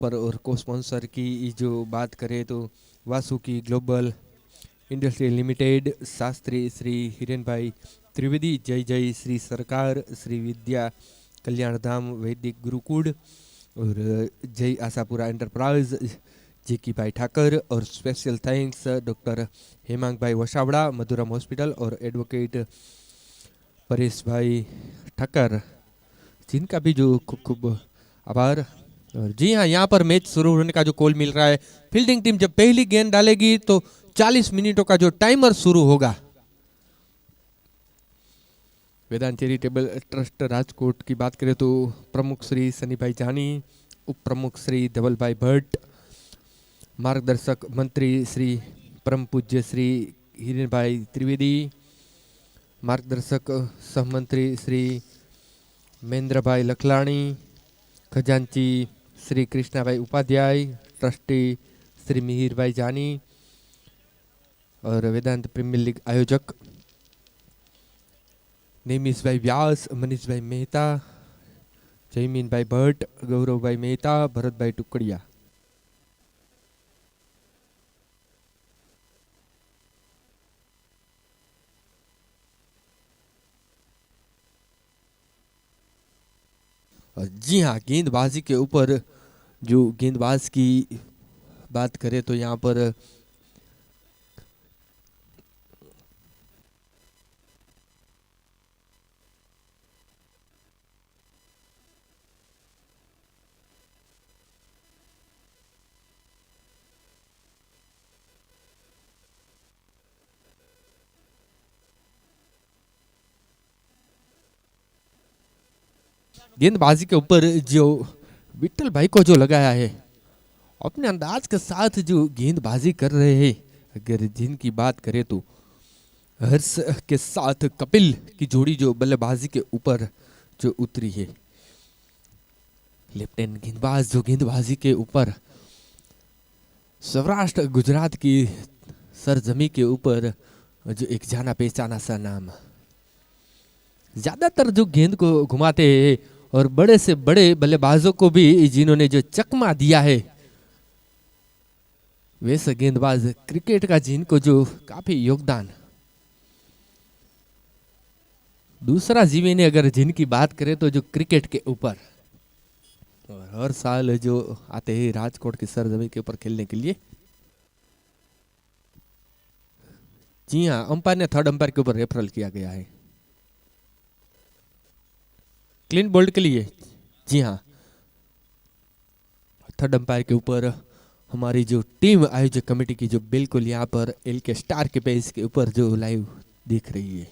पर और को स्पॉन्सर की जो बात करें तो Vasuki global industrial limited, Shastri Shri Hiren भाई त्रिवेदी, जय जय श्री सरकार, श्री विद्या कल्याण धाम वैदिक गुरुकुल और जय आशापुरा एंटरप्राइज जेकी भाई ठाकर। और स्पेशल थैंक्स डॉक्टर हेमांग भाई वसावड़ा, मधुरम हॉस्पिटल और एडवोकेट परेश भाई ठक्कर, जिनका भी जो खूब खूब आभार। और जी हाँ, यहाँ पर मैच शुरू होने का जो कॉल मिल रहा है, फील्डिंग टीम जब पहली गेंद डालेगी तो 40 मिनटों का जो टाइमर शुरू होगा। वेदांत चैरिटेबल ट्रस्ट राजकोट की बात करें तो प्रमुख श्री सनी भाई जानी, उप प्रमुख श्री धवल भाई भट्ट, मार्गदर्शक मंत्री श्री परम पूज्य श्री हिरेन भाई त्रिवेदी, मार्गदर्शक सहमंत्री श्री महेंद्र भाई लखलाणी, खजांची श्री कृष्णा भाई उपाध्याय, ट्रस्टी श्री मिहिर भाई जानी और वेदांत प्रीमियर लीग आयोजक नेमिश भाई व्यास, मनीष भाई मेहता, जयमीन भाई भट्ट, गौरव भाई मेहता, भरत भाई टुकड़िया। जी हाँ, गेंदबाजी के ऊपर जो गेंदबाज की बात करें तो यहाँ पर गेंदबाजी के ऊपर जो विट्ठल भाई को जो लगाया है, अपने अंदाज के साथ जो गेंदबाजी कर रहे हैं, अगर जिनकी बात करें तो हर्ष के साथ कपिल की जोड़ी जो बल्लेबाजी के ऊपर जो उतरी है, लेफ्ट हैंड गेंदबाज जो गेंदबाजी के ऊपर सौराष्ट्र गुजरात की सरजमी के ऊपर जो एक जाना पहचाना सा नाम, ज्यादातर जो गेंद को घुमाते हैं और बड़े से बड़े बल्लेबाजों को भी जिन्होंने जो चकमा दिया है, वैसे गेंदबाज क्रिकेट का जिनको जो काफी योगदान। दूसरा जीवन अगर जिनकी बात करें तो जो क्रिकेट के ऊपर और हर साल जो आते हैं राजकोट की सरजमी के ऊपर खेलने के लिए। जी हाँ, अंपायर ने थर्ड अंपायर के ऊपर रेफरल किया गया है क्लीन बोल्ड के लिए। जी हाँ, थर्ड अंपायर के ऊपर हमारी जो टीम आयोजक कमेटी की जो बिल्कुल यहाँ पर एल के स्टार के पेज के ऊपर जो लाइव दिख रही है।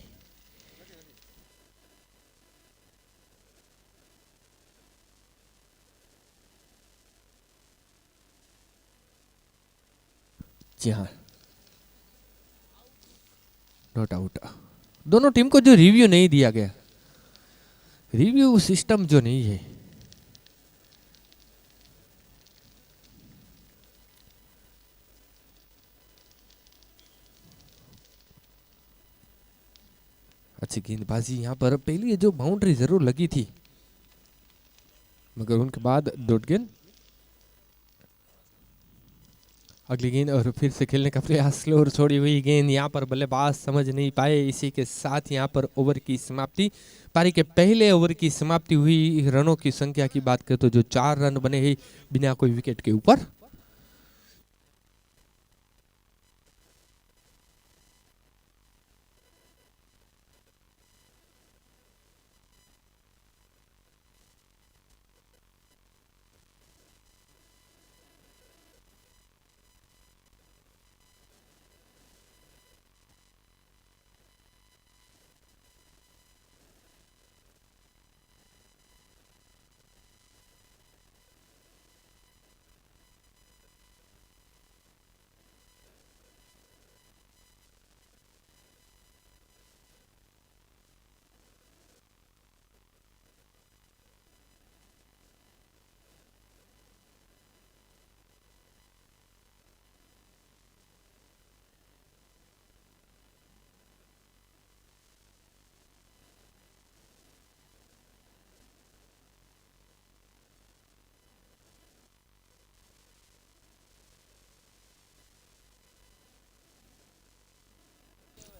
जी हाँ, नॉट आउट। दोनों टीम को जो रिव्यू नहीं दिया गया, रिव्यू सिस्टम जो नहीं है, अच्छी गेंदबाजी यहाँ पर पहली जो बाउंड्री जरूर लगी थी, मगर उनके बाद डॉट गेंद, अगली गेंद और फिर से खेलने का प्रयास, स्लो और छोड़ी हुई गेंद, यहाँ पर बल्लेबाज समझ नहीं पाए। इसी के साथ यहाँ पर ओवर की समाप्ति, पारी के पहले ओवर की समाप्ति हुई। रनों की संख्या की बात करें तो जो 4 रन बने हैं बिना कोई विकेट के ऊपर।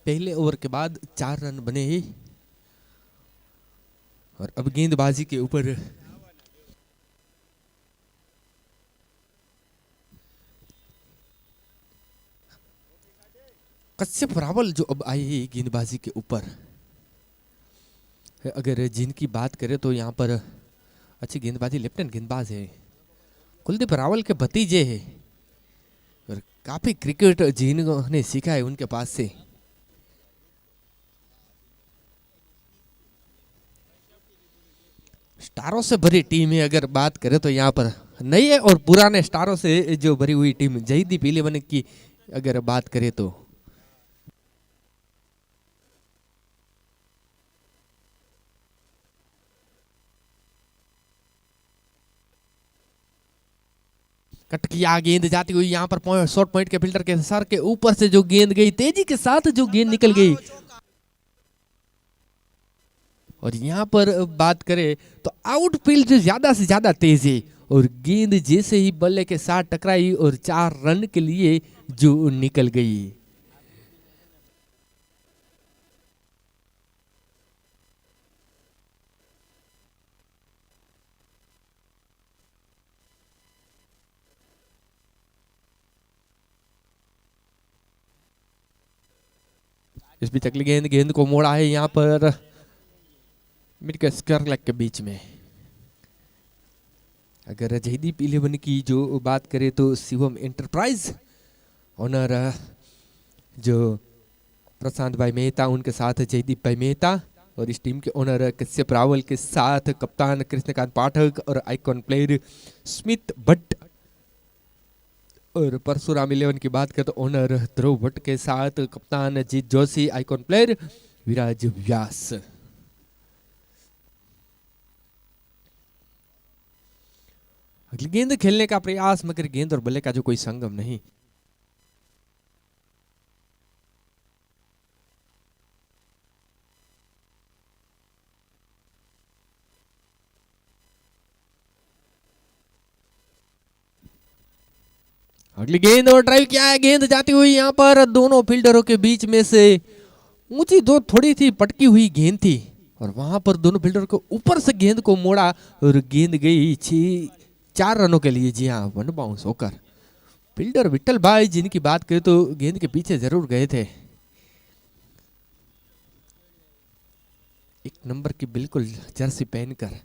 पहले ओवर के बाद 4 रन बने ही और अब गेंदबाजी के ऊपर कश्यप रावल जो अब आए हैं गेंदबाजी के ऊपर। अगर जिनकी बात करें तो यहाँ पर अच्छी गेंदबाजी लेफ्ट हैंड गेंदबाज है, कुलदीप रावल के भतीजे हैं और काफी क्रिकेट जिन्होंने सीखा है उनके पास से। स्टारों से भरी टीम है, अगर बात करें तो यहाँ पर नए और पुराने स्टारों से जो भरी हुई टीम जयदीप इलेवन की अगर बात करें तो कट किया, गेंद जाती हुई यहाँ पर शॉर्ट पॉइंट के फिल्टर के सर के ऊपर से जो गेंद गई, तेजी के साथ जो गेंद निकल गई। और यहाँ पर बात करें तो आउटफील्ड ज्यादा से ज्यादा तेज है और गेंद जैसे ही बल्ले के साथ टकराई और 4 रन के लिए जो निकल गई। इस बीच अगली गेंद, गेंद को मोड़ा है यहाँ पर मिड के स्क्वायर लेग के बीच में। अगर जयदीप इलेवन की जो बात करें तो शिवम एंटरप्राइज ओनर जो प्रशांत भाई मेहता, उनके साथ जयदीप भाई मेहता और इस टीम के ओनर कश्यप रावल के साथ कप्तान कृष्णकांत पाठक और आइकॉन प्लेयर स्मित भट्ट। और परशुराम इलेवन की बात करें तो ओनर ध्रुव भट्ट के साथ कप्तान जीत जोशी, आइकॉन प्लेयर विराज व्यास। अगली गेंद खेलने का प्रयास, मगर गेंद और बल्ले का जो कोई संगम नहीं। अगली गेंद और ड्राइव किया है, गेंद जाती हुई यहाँ पर दोनों फील्डरों के बीच में से ऊंची दो थोड़ी थी पटकी हुई गेंद थी और वहां पर दोनों फील्डरों को ऊपर से गेंद को मोड़ा और गेंद गई 4 रनों के लिए। जी हाँ, 1 बाउंस होकर फील्डर विट्ठल भाई जिनकी बात करें तो गेंद के पीछे जरूर गए थे। 1 नंबर की बिल्कुल जर्सी पहनकर।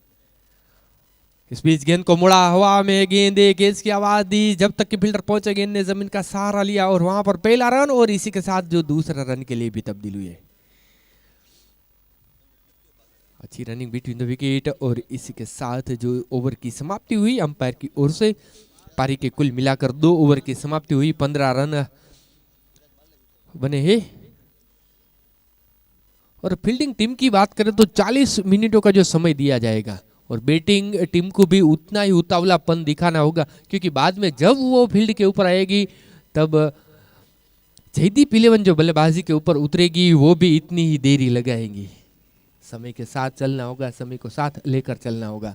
इस बीच गेंद को मुड़ा, हवा में गेंद, गेंद की आवाज दी, जब तक कि फील्डर पहुंचे गेंद ने जमीन का सहारा लिया और वहां पर पहला रन और इसी के साथ जो दूसरा रन के लिए भी तब्दील हुई है। अच्छी रनिंग बिटवीन द विकेट और इसी के साथ जो ओवर की समाप्ति हुई अंपायर की ओर से। पारी के कुल मिलाकर 2 ओवर की समाप्ति हुई, 15 रन बने हैं। और फील्डिंग टीम की बात करें तो 40 मिनटों का जो समय दिया जाएगा और बैटिंग टीम को भी उतना ही उतावलापन दिखाना होगा, क्योंकि बाद में जब वो फील्ड के ऊपर आएगी तब जयदीप इलेवन जो बल्लेबाजी के ऊपर उतरेगी वो भी इतनी ही देरी लगाएंगी। समय के साथ चलना होगा, समय को साथ लेकर चलना होगा।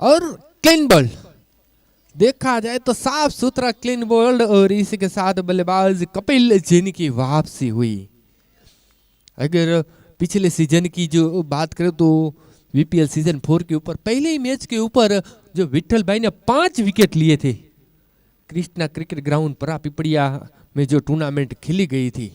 और क्लीन बॉल देखा जाए तो साफ सुथरा क्लीन बॉल्ड और इसी के साथ बल्लेबाज कपिल जैन की वापसी हुई। अगर पिछले सीजन की जो बात करें तो बीपीएल सीजन 4 के ऊपर पहले ही मैच के ऊपर जो विट्ठल भाई ने 5 विकेट लिए थे कृष्णा क्रिकेट ग्राउंड परा पिपड़िया में जो टूर्नामेंट खेली गई थी।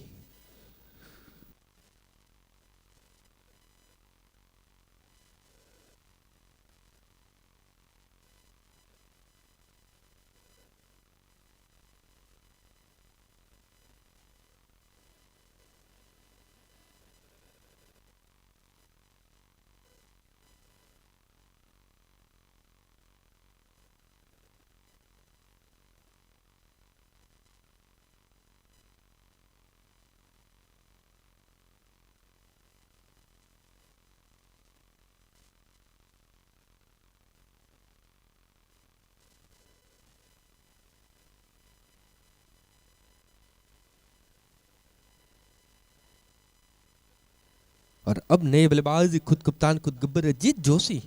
और अब नए बल्लेबाज खुद कप्तान खुद गब्बर अजीत जोशी,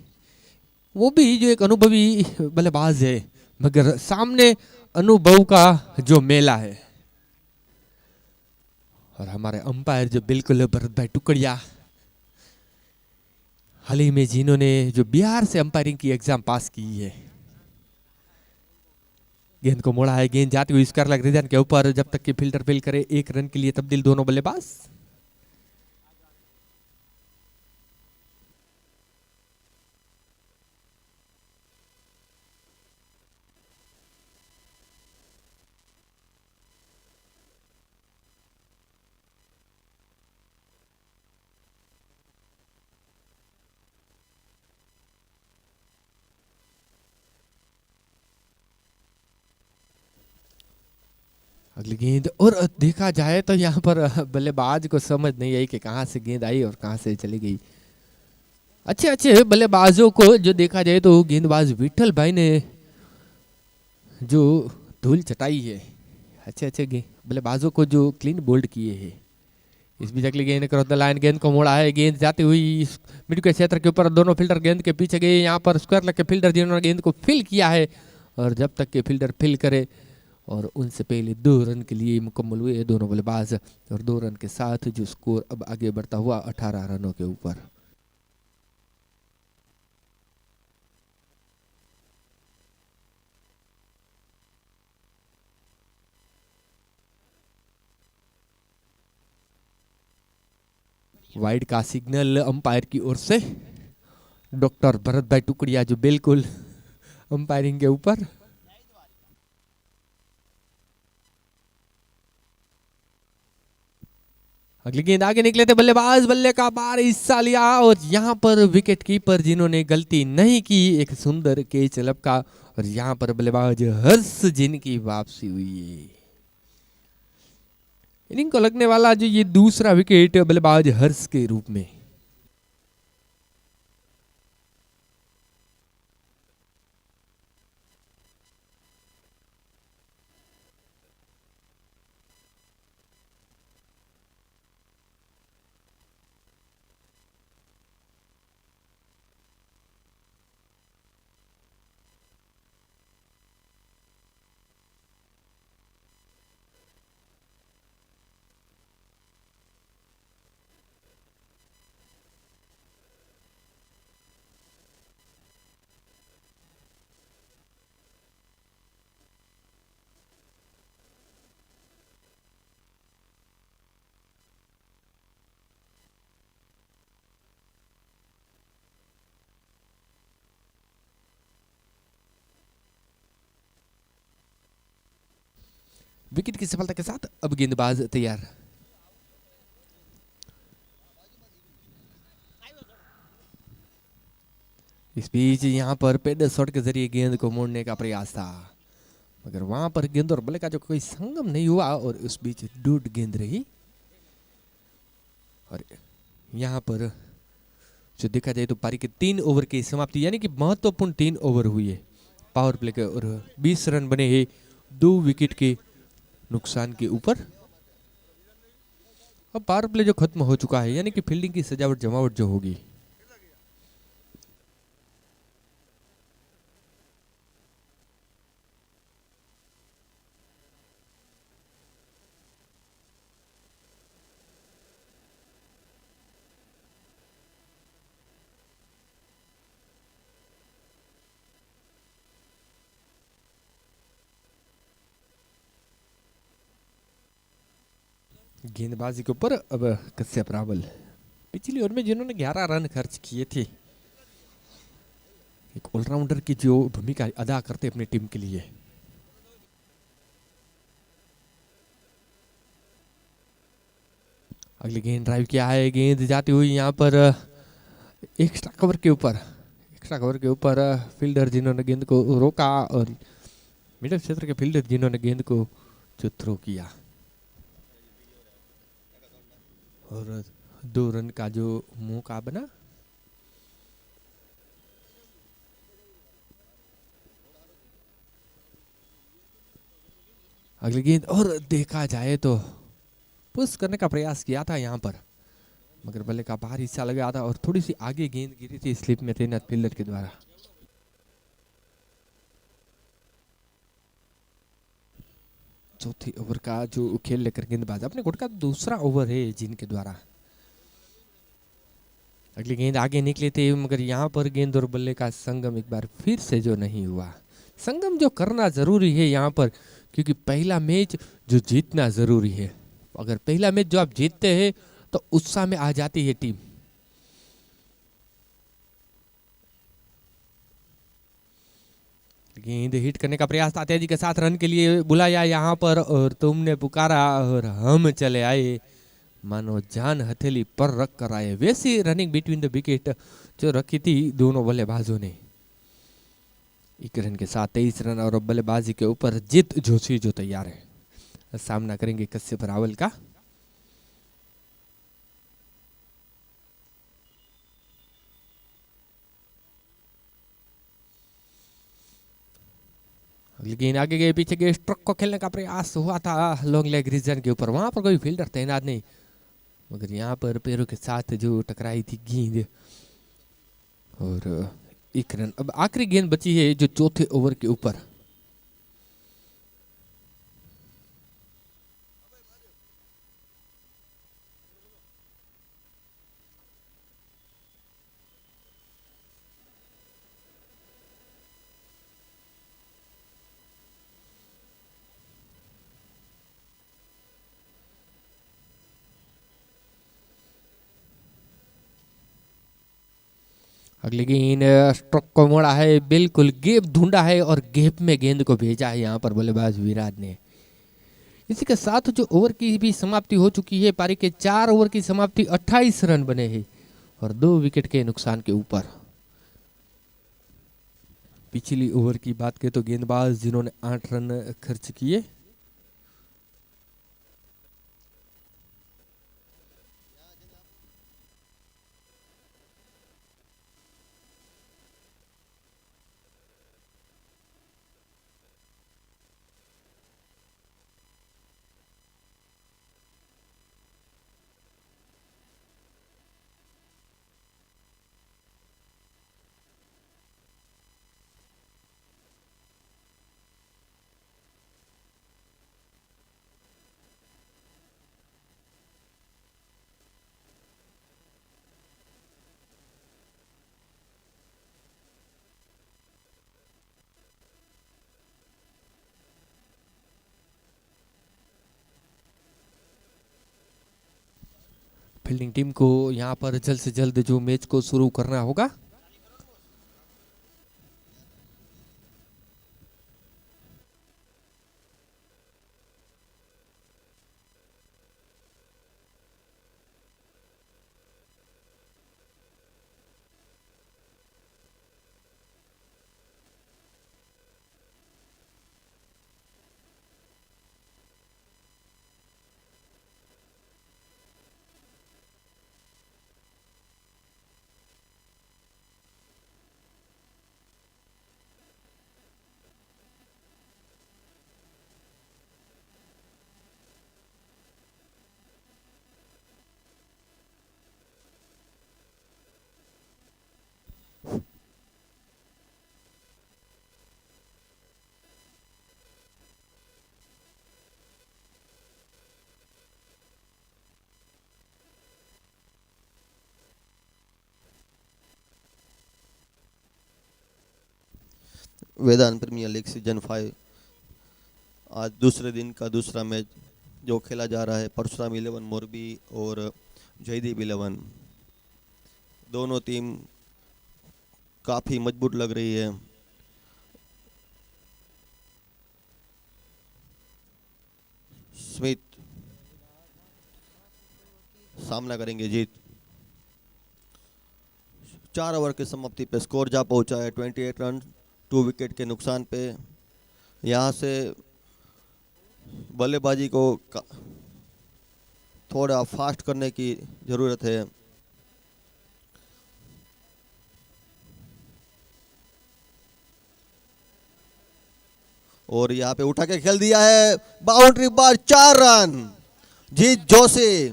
वो भी जो एक अनुभवी बल्लेबाज है, मगर सामने अनुभव का जो मेला है। और हमारे अंपायर जो बिल्कुल भरत भाई टुकड़िया, हाल ही में जिन्होंने जो बिहार से अंपायरिंग की एग्जाम पास की है। गेंद को मोड़ा है, गेंद जाती हुई स्क्वायर लेग रीजन के ऊपर, जब तक कि फील्डर फील करे 1 रन के लिए तब्दील दोनों बल्लेबाज। अगली गेंद, और देखा जाए तो यहाँ पर बल्लेबाज को समझ नहीं आई कि कहाँ से गेंद आई और कहाँ से चली गई। अच्छे अच्छे बल्लेबाजों को जो देखा जाए तो गेंदबाज विठल भाई ने जो धूल चटाई है, अच्छे अच्छे बल्लेबाजों को जो क्लीन बोल्ड किए हैं। इस बीच अगली गेंद क्रॉस द लाइन, गेंद को मोड़ा है, गेंद जाती हुई मिड के क्षेत्र के ऊपर, दोनों फील्डर गेंद के पीछे गए। यहाँ पर स्क्वायर लग के फील्डर जिन्होंने गेंद को फिल किया है, और जब तक के फील्डर फिल करे, और उनसे पहले 2 रन के लिए मुकम्मल हुए दोनों बल्लेबाज, और 2 रन के साथ जो स्कोर अब आगे बढ़ता हुआ 18 रनों के ऊपर। वाइड का सिग्नल अंपायर की ओर से, डॉक्टर भरत भाई टुकड़िया जो बिल्कुल अंपायरिंग के ऊपर। अगली गेंद आगे निकले थे बल्लेबाज, बल्ले का बार हिस्सा लिया, और यहाँ पर विकेट कीपर जिन्होंने गलती नहीं की, एक सुंदर कैच लपका, और यहाँ पर बल्लेबाज हर्ष जिनकी वापसी हुई है। इनिंग को लगने वाला जो ये दूसरा विकेट बल्लेबाज हर्ष के रूप में। विकेट की सफलता के साथ अब गेंदबाज तैयार। इस बीच यहाँ पर पेडल शॉट के जरिए गेंद को मोड़ने का प्रयास था, मगर वहां पर गेंद और बल्ले का जो कोई संगम नहीं हुआ, और उस बीच डूड गेंद रही। और यहाँ पर जो देखा जाए तो पारी के 3 ओवर की समाप्ति, यानी कि महत्वपूर्ण 3 ओवर हुई है पावर प्ले के, और 20 रन बने हैं 2 विकेट के नुकसान के ऊपर। अब पावर प्ले जो खत्म हो चुका है, यानी कि फील्डिंग की सजावट जमावट जो होगी, गेंदबाजी के ऊपर अब कश्यप रावल, पिछली ओवर में जिन्होंने 11 रन खर्च किए थे, एक ऑलराउंडर की जो भूमिका अदा करते अपनी टीम के लिए। अगली गेंद ड्राइव किया है, गेंद जाती हुई यहाँ पर एक्स्ट्रा कवर के ऊपर, एक्स्ट्रा कवर के ऊपर फील्डर जिन्होंने गेंद को रोका, और मिडिल क्षेत्र के फील्डर जिन्होंने गेंद को जो थ्रो किया, और 2 रन का जो मौका बना। अगली गेंद, और देखा जाए तो पुश करने का प्रयास किया था यहाँ पर, मगर बल्ले का बाहर हिस्सा लगा था और थोड़ी सी आगे गेंद गिरी थी स्लिप में तैनात फील्डर के द्वारा। चौथे ओवर का जो खेल लेकर गेंदबाज अपने कोर्ट का दूसरा ओवर है जिनके द्वारा अगली गेंद आगे निकले थे, मगर यहाँ पर गेंद और बल्ले का संगम एक बार फिर से जो नहीं हुआ। संगम जो करना जरूरी है यहाँ पर, क्योंकि पहला मैच जो जीतना जरूरी है। अगर पहला मैच जो आप जीतते हैं तो उत्साह में आ जाती है टीम। गेंद हिट करने का प्रयास था, तेजी के साथ रन के लिए बुलाया यहाँ पर और तुमने पुकारा और हम चले आए, मानो जान हथेली पर रख कर आए। वैसी रनिंग बिटवीन द विकेट जो रखी थी दोनों बल्लेबाजों ने। एक रन के साथ 23 रन और बल्लेबाजी के ऊपर जीत जोशी जो तैयार है, सामना करेंगे कश्यप रावल का। अगली गेंद आगे गए, पीछे गए, स्ट्रोक को खेलने का प्रयास हुआ था लॉन्ग लेग रीजन के ऊपर, वहां पर कोई फील्डर तैनात नहीं, मगर यहाँ पर पैरों के साथ जो टकराई थी गेंद और एक रन। अब आखिरी गेंद बची है जो चौथे ओवर के ऊपर। अगली गेंद स्ट्रोक को मोड़ा है, बिल्कुल गैप ढूंढा है और गैप में गेंद को भेजा है यहाँ पर बल्लेबाज विराट ने। इसी के साथ जो ओवर की भी समाप्ति हो चुकी है। पारी के 4 ओवर की समाप्ति, 28 रन बने हैं और 2 विकेट के नुकसान के ऊपर। पिछली ओवर की बात करें तो गेंदबाज जिन्होंने 8 रन खर्च किए, फील्डिंग टीम को यहाँ पर जल्द से जल्द जो मैच को शुरू करना होगा। वेदांत प्रीमियर लीग सीजन 5 आज दूसरे दिन का दूसरा मैच जो खेला जा रहा है। परशुराम 11 मोरबी और जयदीप 11, दोनों टीम काफ़ी मजबूत लग रही है। स्मिथ सामना करेंगे जीत। 4 ओवर की समाप्ति पे स्कोर जा पहुंचा है 28 रन 2 विकेट के नुकसान पे। यहाँ से बल्लेबाजी को थोड़ा फास्ट करने की ज़रूरत है। और यहाँ पे उठा के खेल दिया है, बाउंड्री बार, 4 रन। जीत जोशी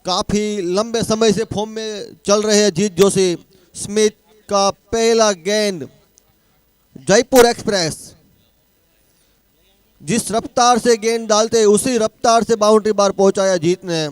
काफी लंबे समय से फॉर्म में चल रहे हैं जीत जोशी। स्मिथ का पहला गेंद, जयपुर एक्सप्रेस जिस रफ्तार से गेंद डालते उसी रफ्तार से बाउंड्री बार पहुंचाया जीत ने।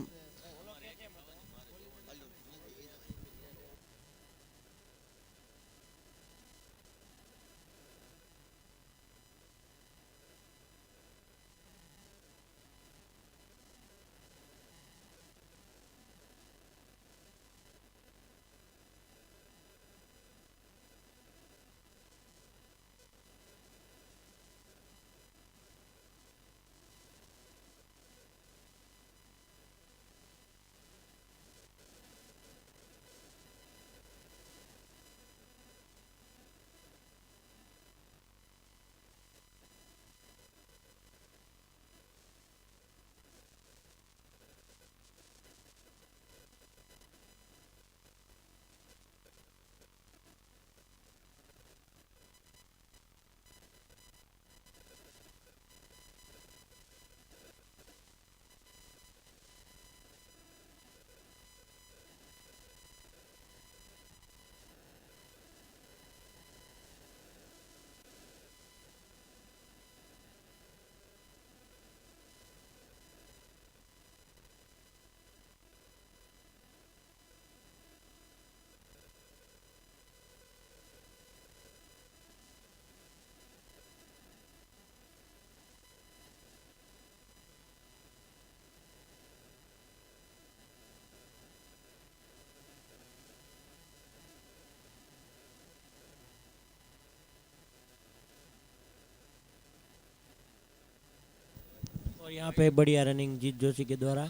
और यहाँ पे बढ़िया रनिंग जीत जोशी के द्वारा।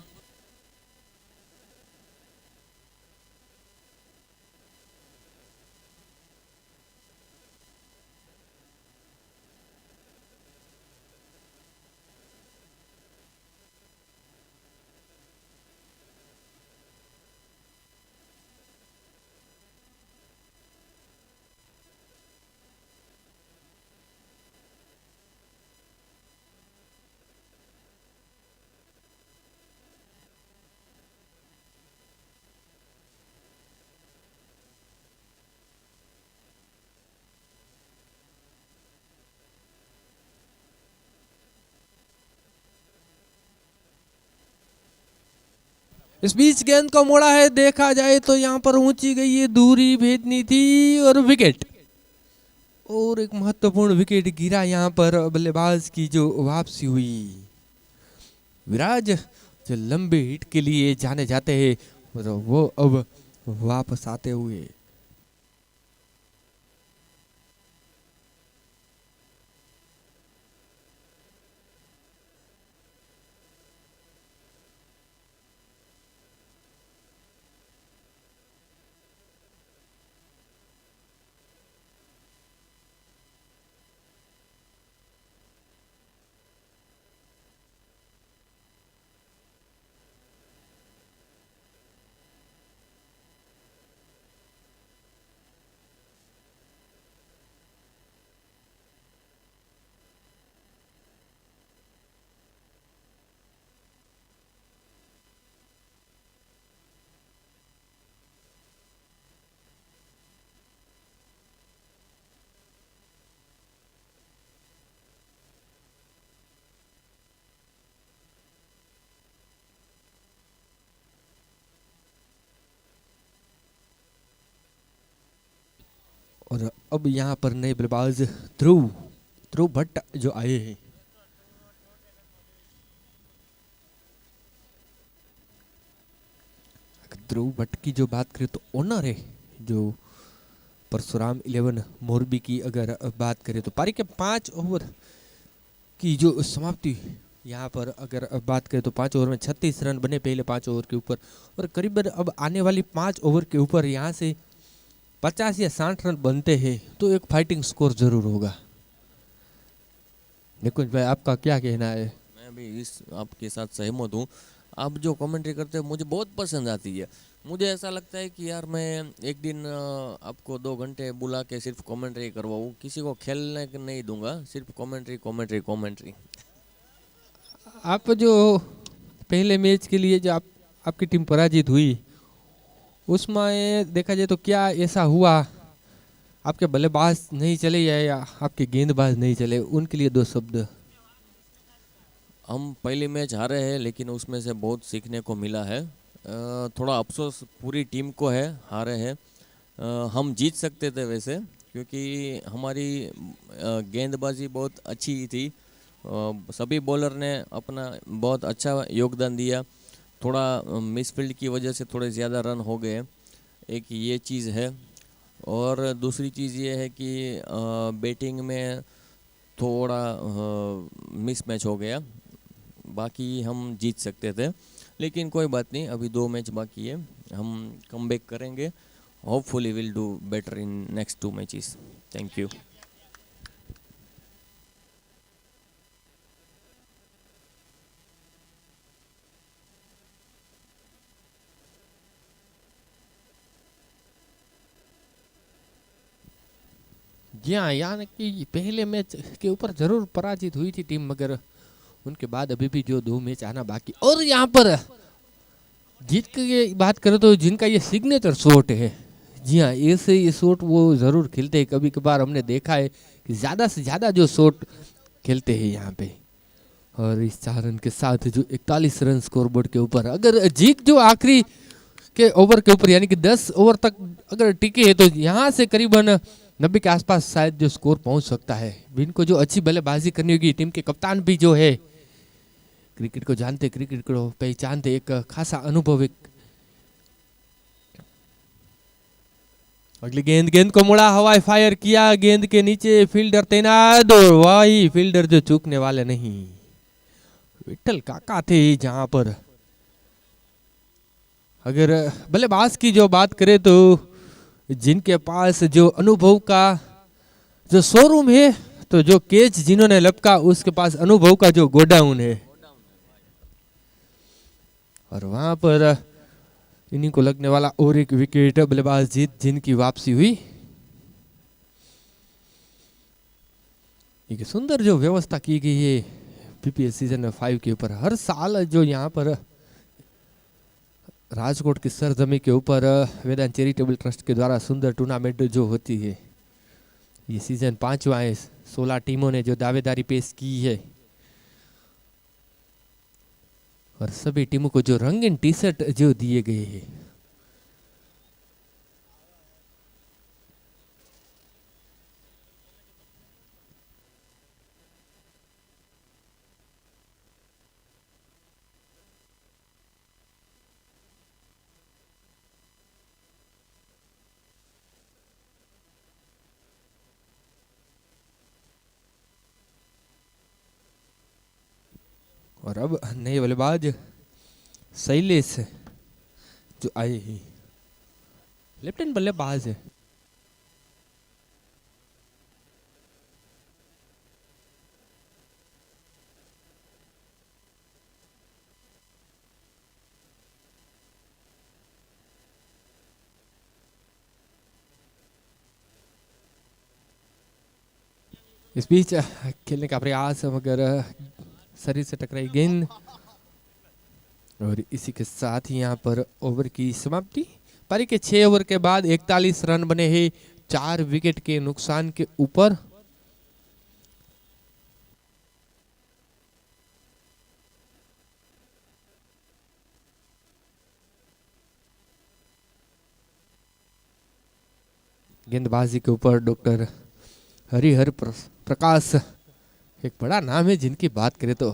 इस बीच गेंद को मोड़ा है, देखा जाए तो यहाँ पर ऊंची गई है, दूरी भेजनी थी और विकेट। और एक महत्वपूर्ण विकेट गिरा यहाँ पर बल्लेबाज की जो वापसी हुई। विराज जो लंबे हिट के लिए जाने जाते हैं और वो अब वापस आते हुए। और अब यहाँ पर नए बल्लेबाज ध्रुव ध्रुव भट्ट जो आए हैं। ध्रुव भट्ट की जो बात करें तो ओनर है जो परशुराम 11 मोरबी की अगर बात करें तो पारी के 5 ओवर की जो समाप्ति यहाँ पर अगर बात करें तो 5 ओवर में 36 रन बने पहले 5 ओवर के ऊपर। और करीबन अब आने वाली 5 ओवर के ऊपर यहाँ से 50 या 60 रन बनते हैं तो एक फाइटिंग स्कोर जरूर होगा। निकुंज भाई आपका क्या कहना है? मैं भी इस आपके साथ सहमत हूँ। आप जो कमेंट्री करते हो मुझे बहुत पसंद आती है। मुझे ऐसा लगता है कि यार मैं एक दिन आपको 2 घंटे बुला के सिर्फ कमेंट्री करवाऊँ, किसी को खेलने नहीं दूंगा, सिर्फ कमेंट्री कमेंट्री कमेंट्री। आप जो पहले मैच के लिए जो आपकी टीम पराजित हुई, उसमें देखा जाए तो क्या ऐसा हुआ? आपके बल्लेबाज नहीं चले या आपके गेंदबाज नहीं चले? उनके लिए दो शब्द। हम पहली मैच हारे हैं, लेकिन उसमें से बहुत सीखने को मिला है। थोड़ा अफसोस पूरी टीम को है, हारे हैं। हम जीत सकते थे वैसे, क्योंकि हमारी गेंदबाजी बहुत अच्छी थी। सभी बॉलर ने अपना बहुत अच्छा योगदान दिया। थोड़ा मिसफील्ड की वजह से थोड़े ज़्यादा रन हो गए, एक ये चीज़ है। और दूसरी चीज़ ये है कि बैटिंग में थोड़ा मिस मैच हो गया। बाकी हम जीत सकते थे, लेकिन कोई बात नहीं, अभी 2 मैच बाकी है, हम कम बैक करेंगे। Hopefully will do better in next 2 matches. Thank you. जी हाँ, यानी कि पहले मैच के ऊपर जरूर पराजित हुई थी टीम, मगर उनके बाद अभी भी जो 2 मैच आना बाकी। और यहाँ पर जीत की बात करें तो जिनका ये सिग्नेचर शॉट है, जी हाँ, ऐसे ये शॉट वो जरूर खेलते हैं। कभी कभार हमने देखा है कि ज़्यादा से ज़्यादा जो शॉट खेलते हैं यहाँ पे। और इस 4 रन के साथ जो 41 रन स्कोरबोर्ड के ऊपर, अगर जीत जो आखिरी के ओवर के ऊपर यानी कि 10 ओवर तक अगर टिके है तो यहाँ से करीबन 90 के आसपास शायद जो स्कोर पहुंच सकता है। इनको जो अच्छी बल्लेबाजी करनी होगी, टीम के कप्तान भी जो है क्रिकेट को जानते, क्रिकेट को पहचानते, एक खासा अनुभव। एक अगली गेंद, गेंद को मुड़ा, हवाई फायर किया, गेंद के नीचे फील्डर तैनात, और वही फील्डर जो चूकने वाले नहीं, विठल काका थे जहां पर। अगर बल्लेबाज की जो बात करें तो जिनके पास जो अनुभव का जो शोरूम है, तो जो कैच जिन्होंने लपका उसके पास अनुभव का जो गोडाउन है। और वहां पर इन्हीं को लगने वाला और एक विकेट, बल्लेबाज जीत जिनकी वापसी हुई। एक सुंदर जो व्यवस्था की गई है पीपीएल सीजन 5 के ऊपर। हर साल जो यहाँ पर राजकोट की सरजमी के ऊपर वेदांत चैरिटेबल ट्रस्ट के द्वारा सुंदर टूर्नामेंट जो होती है, ये सीजन 5वां है। 16 टीमों ने जो दावेदारी पेश की है, और सभी टीमों को जो रंगीन टी शर्ट जो दिए गए हैं। और अब नए बल्लेबाज शैलेश जो आए हैं, लेफ्ट हैंड बल्लेबाज है। इस बीच खेलने का प्रयास, मगर शरीर से टकराई गेंद, और इसी के साथ ही यहाँ पर ओवर की समाप्ति। पारी के 6 ओवर के बाद 41 रन बने हैं 4 विकेट के नुकसान के ऊपर। गेंदबाजी के ऊपर डॉक्टर हरिहर प्रकाश एक बड़ा नाम है, जिनकी बात करें तो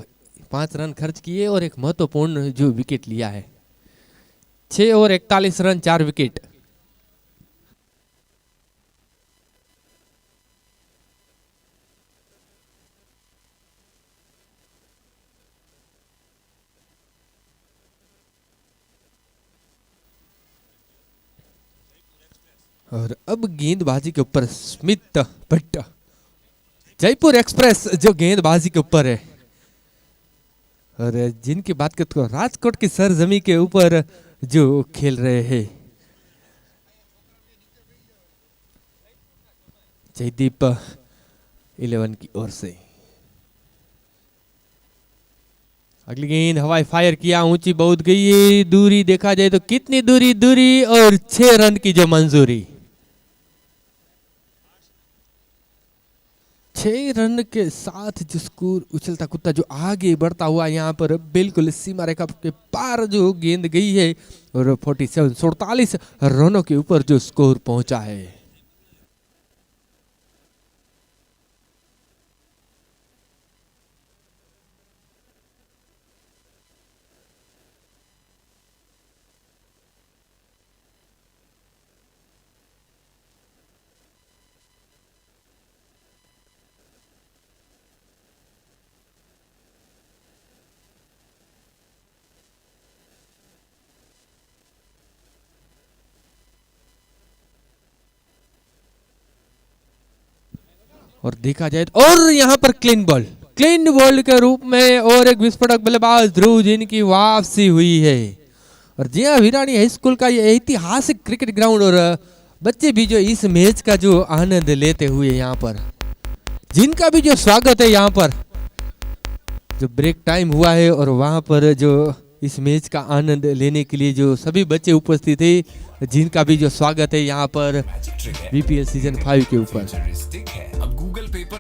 5 रन खर्च किए और एक महत्वपूर्ण जो विकेट लिया है। 6 ओवर 41 रन 4 विकेट। और अब गेंदबाजी के ऊपर स्मिथ भट्ट, जयपुर एक्सप्रेस जो गेंदबाजी के ऊपर है। और जिनकी बात करते हो राजकोट की सरजमी के ऊपर जो खेल रहे हैं, जयदीप 11 की ओर से। अगली गेंद हवाई फायर किया, ऊंची बहुत गई है, दूरी देखा जाए तो कितनी दूरी, दूरी और 6 रन की जो मंजूरी। 6 रन के साथ जो स्कोर उछलता कूदता जो आगे बढ़ता हुआ यहाँ पर बिल्कुल सीमा रेखा के पार जो गेंद गई है और 47 रनों के ऊपर जो स्कोर पहुंचा है। और देखा जाए तो और यहाँ पर क्लीन बॉल के रूप में और एक विस्फोटक बल्लेबाज ध्रुव जिनकी वापसी हुई है। और जी हाँ, वीरानी हाई स्कूल का ये ऐतिहासिक क्रिकेट ग्राउंड और बच्चे भी जो इस मैच का जो आनंद लेते हुए यहाँ पर, जिनका भी जो स्वागत है यहाँ पर जो ब्रेक टाइम हुआ है और वहाँ पर जो इस मैच का आनंद लेने के लिए जो सभी बच्चे उपस्थित थे, जिनका भी जो स्वागत है यहाँ पर बीपीएल सीजन 5 के ऊपर। अब गूगल पे पर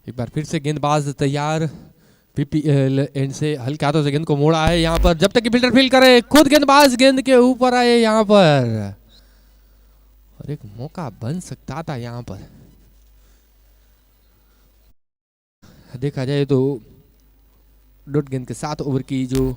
एक बार फिर से गेंदबाज तैयार, पीपीएल एंड से हल्के हाथों से गेंद को मोड़ा है यहाँ पर, जब तक कि फील्डर फील्ड करे खुद गेंदबाज गेंद के ऊपर आए यहाँ पर और एक मौका बन सकता था यहाँ पर। देखा जाए तो डॉट गेंद के 7 ओवर की जो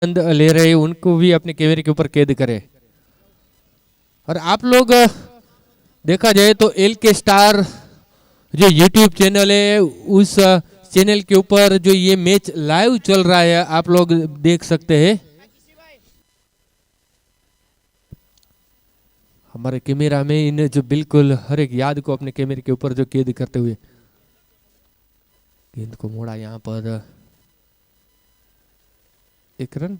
ले रहे उनको भी अपने कैमरे के ऊपर कैद करे। और आप लोग देखा जाए तो एल के स्टार जो यूट्यूब चैनल है, उस चैनल के ऊपर जो ये मैच लाइव चल रहा है आप लोग देख सकते हैं। हमारे कैमरा में इन जो बिल्कुल हर एक याद को अपने कैमरे के ऊपर जो कैद करते हुए गेंद को मोड़ा यहाँ पर, 1 रन।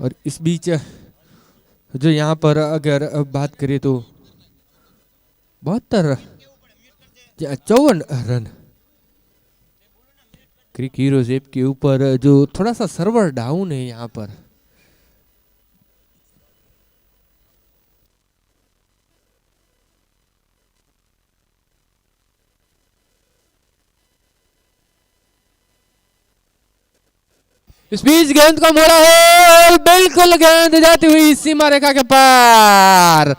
और इस बीच जो यहाँ पर अगर बात करें तो 54 रन क्रिक हीरोज ऐप के ऊपर, जो थोड़ा सा सर्वर डाउन है यहाँ पर। इस बीच गेंद को मोड़ा है, बिल्कुल गेंद जाती हुई सीमा रेखा के पार।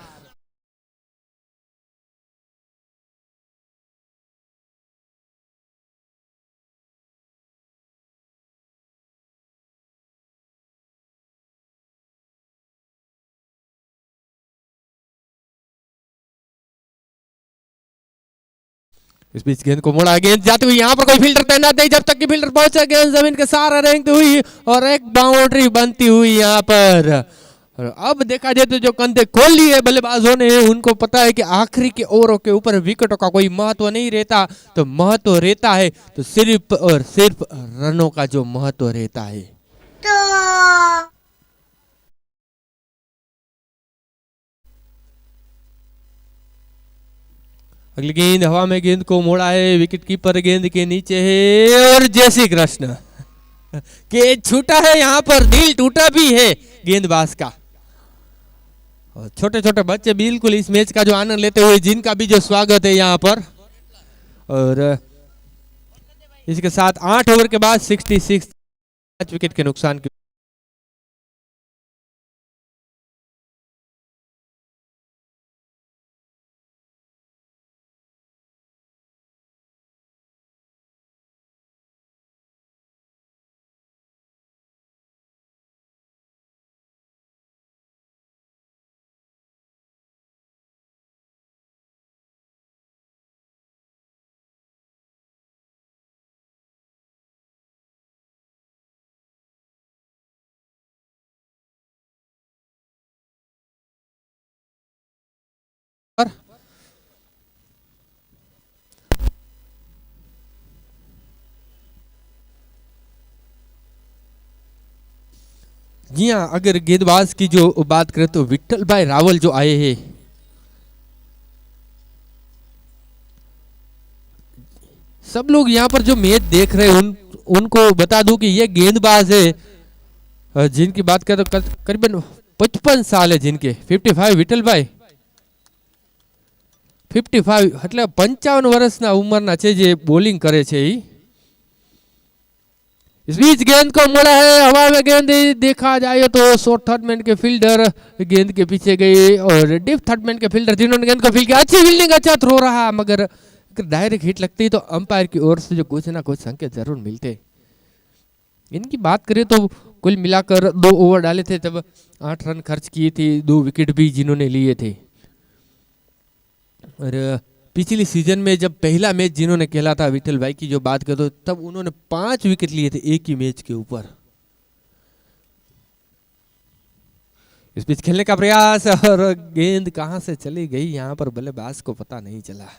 इस बीच गेंद को मोड़ा, गेंद जाती हुई, यहाँ पर कोई फील्डर तैनात नहीं, जब तक कि फील्डर पहुंचा गेंद जमीन के सहारा रेंगती हुई और एक बाउंड्री बनती हुई यहाँ पर। और अब देखा जाए तो जो कंधे खोल लिए बल्लेबाजों ने, उनको पता है कि आखिरी के ओवरों के ऊपर विकेटों का कोई महत्व नहीं रहता, तो महत्व रहता है तो सिर्फ और सिर्फ रनों का जो महत्व रहता है। अगली गेंद हवा में, गेंद को मोड़ा है, विकेट कीपर गेंद के नीचे है और जय श्री कृष्ण के छूटा है, यहाँ पर दिल टूटा भी है गेंदबाज का। और छोटे छोटे बच्चे बिल्कुल इस मैच का जो आनंद लेते हुए, जिनका भी जो स्वागत है यहाँ पर। और इसके साथ 8 ओवर के बाद 66, 5 विकेट के नुकसान की। जी हाँ, अगर गेंदबाज की जो बात करें तो विट्ठल भाई रावल जो आए हैं, सब लोग यहाँ पर जो मैच देख रहे हैं उनको बता दूं कि ये गेंदबाज है जिनकी बात करें तो करीबन 55 साल है जिनके, 55 विट्ठल भाई 55 એટલે 55 વર્ષના ઉંમરના છે જે બોલિંગ કરે છે। इस बीच गेंद को मोड़ा है, हवा में गेंद देखा जाए तो शॉर्ट थर्ड मैन के फील्डर गेंद के पीछे गए और डीप थर्ड मैन के फील्डर जिन्होंने गेंद को फील्ड किया, अच्छी फील्डिंग, अच्छा थ्रो रहा, मगर डायरेक्ट हिट लगती तो अंपायर की ओर से जो कुछ ना कुछ संकेत जरूर मिलते। इनकी बात करें तो कुल मिलाकर 2 ओवर डाले थे, तब 8 रन खर्च किए थे, 2 विकेट भी जिन्होंने लिए थे। और पिछली सीजन में जब पहला मैच जिन्होंने खेला था विट्ठल भाई की जो बात करें तो तब उन्होंने 5 विकेट लिए थे एक ही मैच के ऊपर। इस बीच खेलने का प्रयास और गेंद कहां से चली गई यहां पर बल्लेबाज को पता नहीं चला।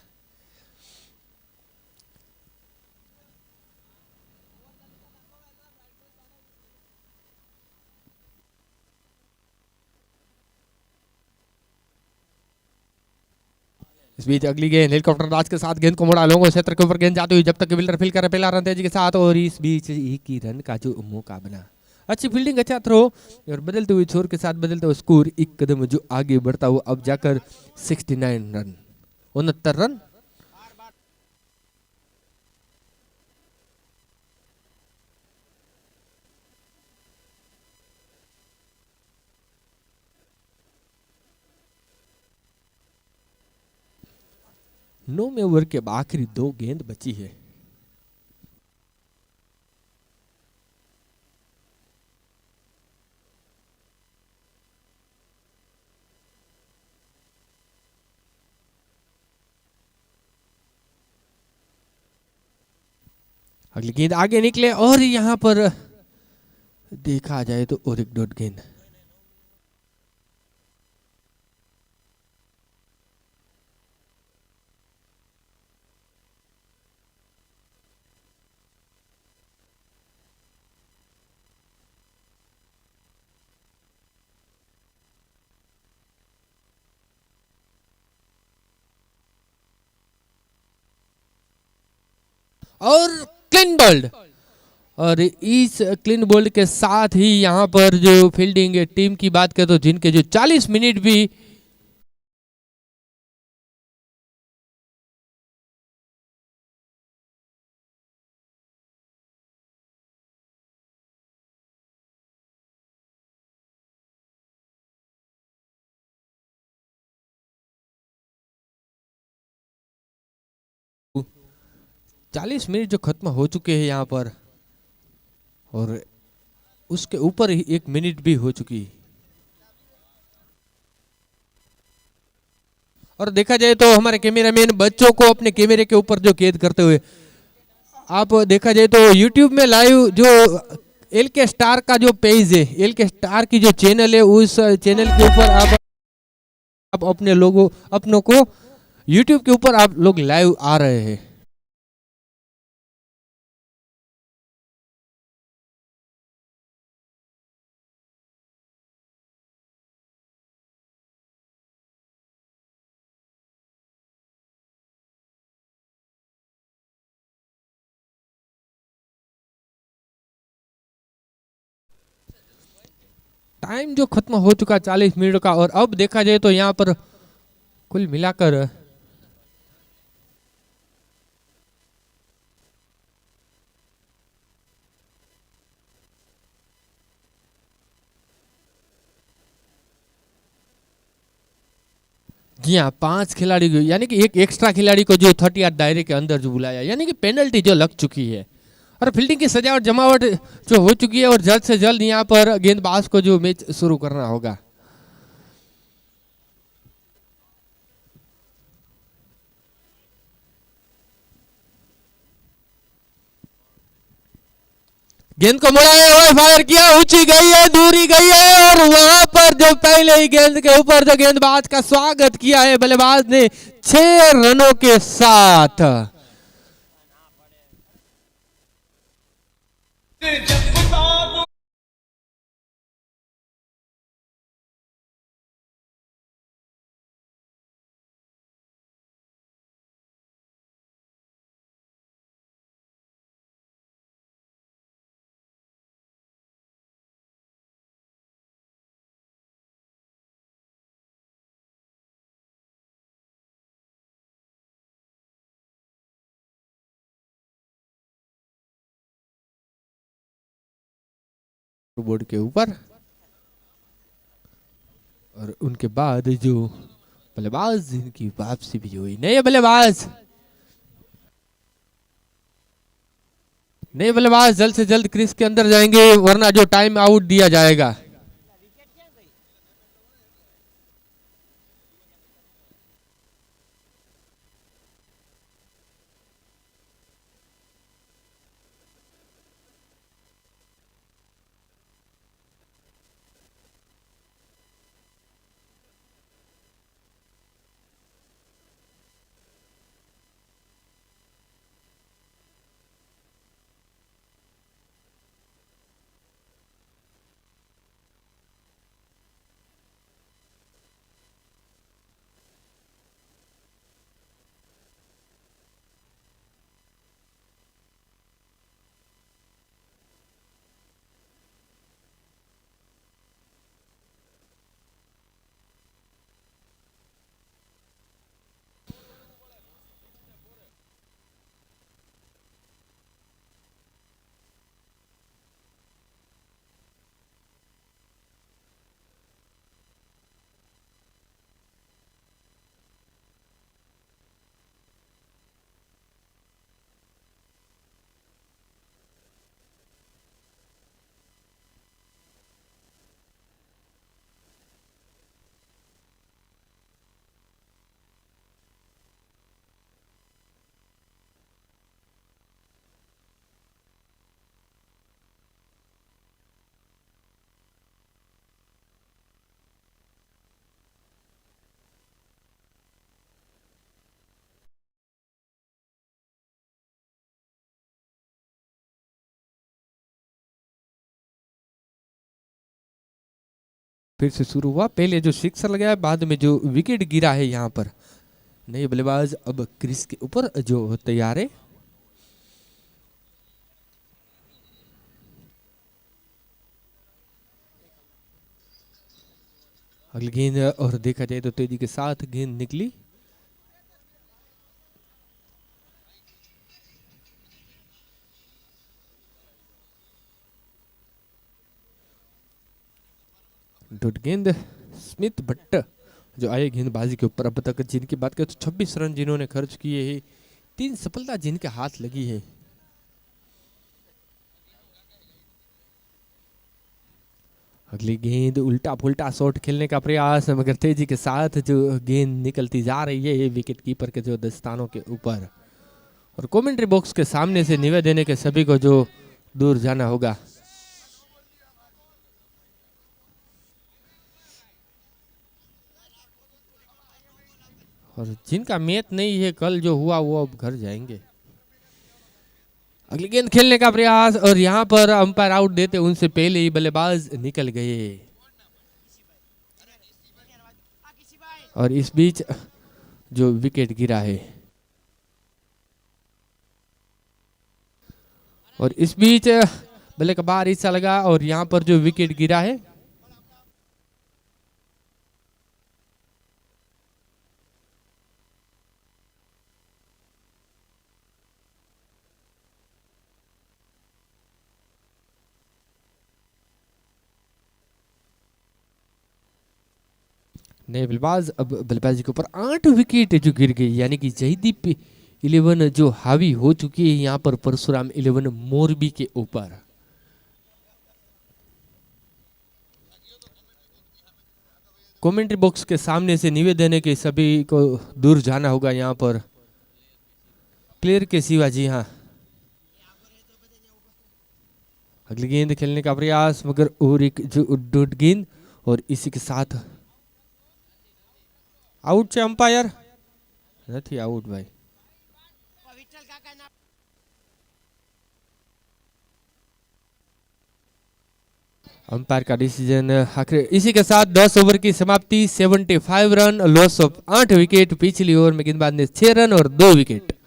इस बीच अगली गेंद हेलीकॉप्टर राज के साथ गेंद को मोड़ा, लोगों क्षेत्र के ऊपर गेंद जाती हुई, जब तक फील्डर फील्ड करे पहला रन तेजी के साथ, और इस बीच एक ही रन का जो मौका बना, अच्छी फील्डिंग, अच्छा थ्रो और बदलते हुए छोर के साथ बदलते हुए स्कोर एक कदम जो आगे बढ़ता हुआ अब जाकर 69 रन, 69 रन। नौ में ओवर के आखिरी 2 गेंद बची है। अगली गेंद आगे निकले और यहां पर देखा जाए तो और एक डॉट गेंद। और क्लीन बोल्ड। और इस क्लीन बोल्ड के साथ ही यहाँ पर जो फील्डिंग टीम की बात करें तो जिनके जो 40 मिनट भी चालीस मिनट जो खत्म हो चुके हैं यहाँ पर, और उसके ऊपर ही 1 मिनट भी हो चुकी। और देखा जाए तो हमारे कैमरामैन बच्चों को अपने कैमरे के ऊपर जो कैद करते हुए, आप देखा जाए तो YouTube में लाइव जो एल के स्टार का जो पेज है, एल के स्टार की जो चैनल है, उस चैनल के ऊपर आप अपने लोगों अपनों को YouTube के ऊपर आप लोग लाइव आ रहे हैं। टाइम जो खत्म हो चुका 40 मिनट का, और अब देखा जाए तो यहाँ पर कुल मिलाकर जी हाँ 5 खिलाड़ी को, यानी कि एक एक्स्ट्रा खिलाड़ी को जो 38 दायरे के अंदर जो बुलाया, यानी कि पेनल्टी जो लग चुकी है, और फील्डिंग की सजावट जमावट जो हो चुकी है, और जल्द से जल्द यहाँ पर गेंदबाज को जो मैच शुरू करना होगा। गेंद को मुड़ाया हुआ, फायर किया, ऊंची गई है, दूरी गई है, और वहां पर जो पहले ही गेंद के ऊपर जो गेंदबाज का स्वागत किया है बल्लेबाज ने 6 रनों के साथ। बोर्ड के ऊपर, और उनके बाद जो बल्लेबाज जिनकी वापसी भी हुई, नए बल्लेबाज जल्द से जल्द क्रीज के अंदर जाएंगे, वरना जो टाइम आउट दिया जाएगा। फिर से शुरू हुआ, पहले जो सिक्सर लगाया, बाद में जो विकेट गिरा है यहाँ पर। नए बल्लेबाज अब क्रीज के ऊपर जो तैयार है। अगली गेंद और देखा जाए तो तेजी के साथ गेंद निकली। डॉट गेंद स्मिथ भट्ट जो आए गेंदबाजी के ऊपर। अब तक जिनकी बात करें तो 26 रन जिन्होंने खर्च किए हैं, 3 सफलता जिनके हाथ लगी है। अगली गेंद उल्टा पुल्टा शॉट खेलने का प्रयास, मगर तेजी के साथ जो गेंद निकलती जा रही है विकेट कीपर के जो दस्तानों के ऊपर। और कमेंट्री बॉक्स के सामने से निवेदन है कि सभी को जो दूर जाना होगा। और जिनका मैच नहीं है कल जो हुआ वो अब घर जाएंगे। अगली गेंद खेलने का प्रयास और यहां पर अंपायर आउट देते उनसे पहले ही बल्लेबाज निकल गए। और इस बीच जो विकेट गिरा है, और इस बीच बल्ले का बाहर हिस्सा लगा और यहां पर जो विकेट गिरा है नए बल्लेबाज। अब बल्लेबाजी के ऊपर 8 विकेट जो गिर गई, यानी कि जयदीप 11 जो हावी हो चुकी है यहां पर परशुराम 11 मोरबी के ऊपर। कमेंट्री बॉक्स के सामने से निवेदन है कि सभी को दूर जाना होगा यहां पर प्लेयर के सिवा। जी हाँ, अगली गेंद खेलने का प्रयास, मगर और एक जो डॉट गेंद और इसी के साथ आउट છે अंपायर નથી आउट भाई। अंपायर का डिसीजन आखिर। इसी के साथ 10 ओवर की समाप्ति, 75 रन, लॉस ऑफ 8 विकेट। पिछली ओवर में गेंदबाज ने 6 रन और 2 विकेट।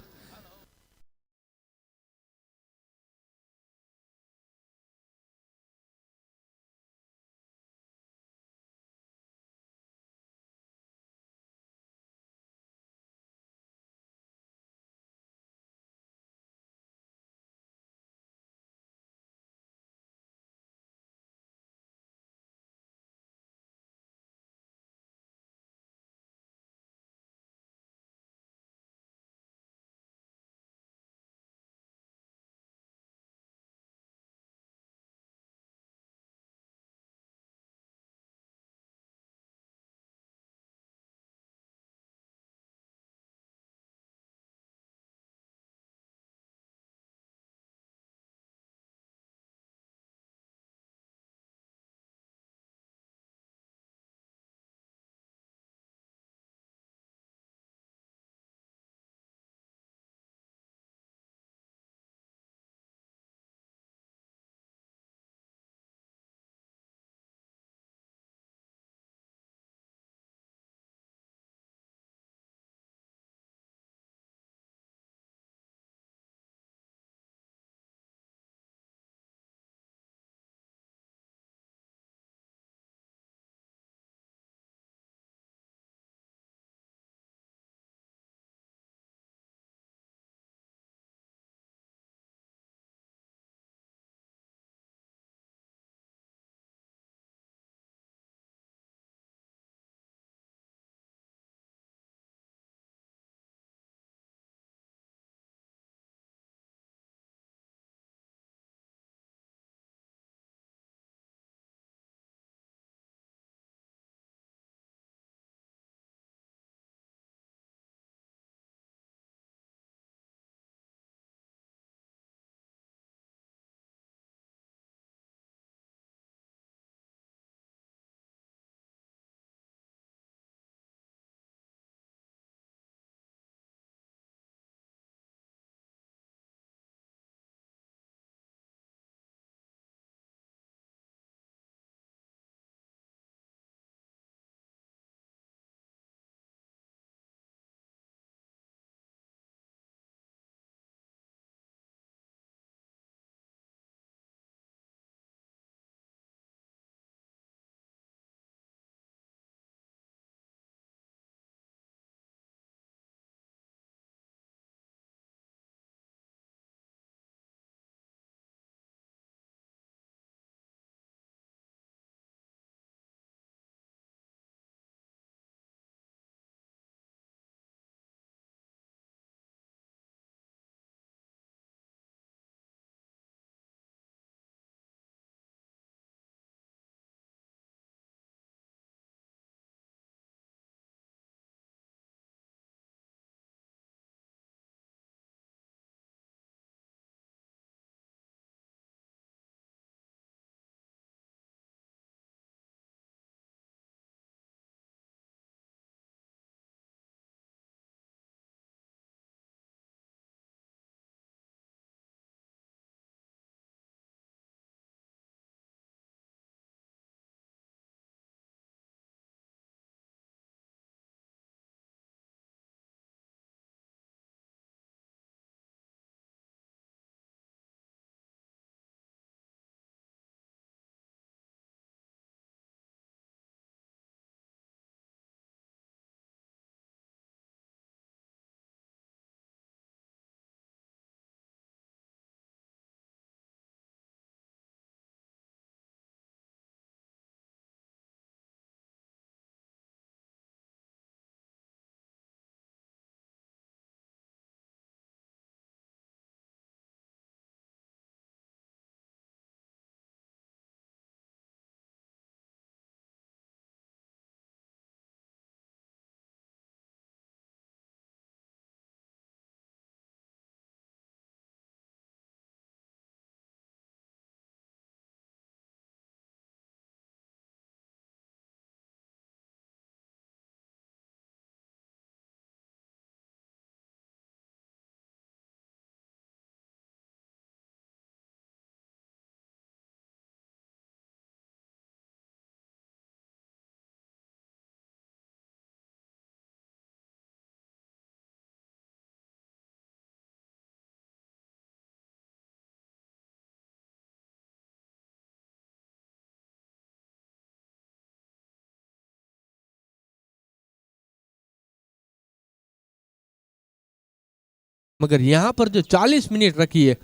मगर यहाँ पर जो 40 मिनट रखी है,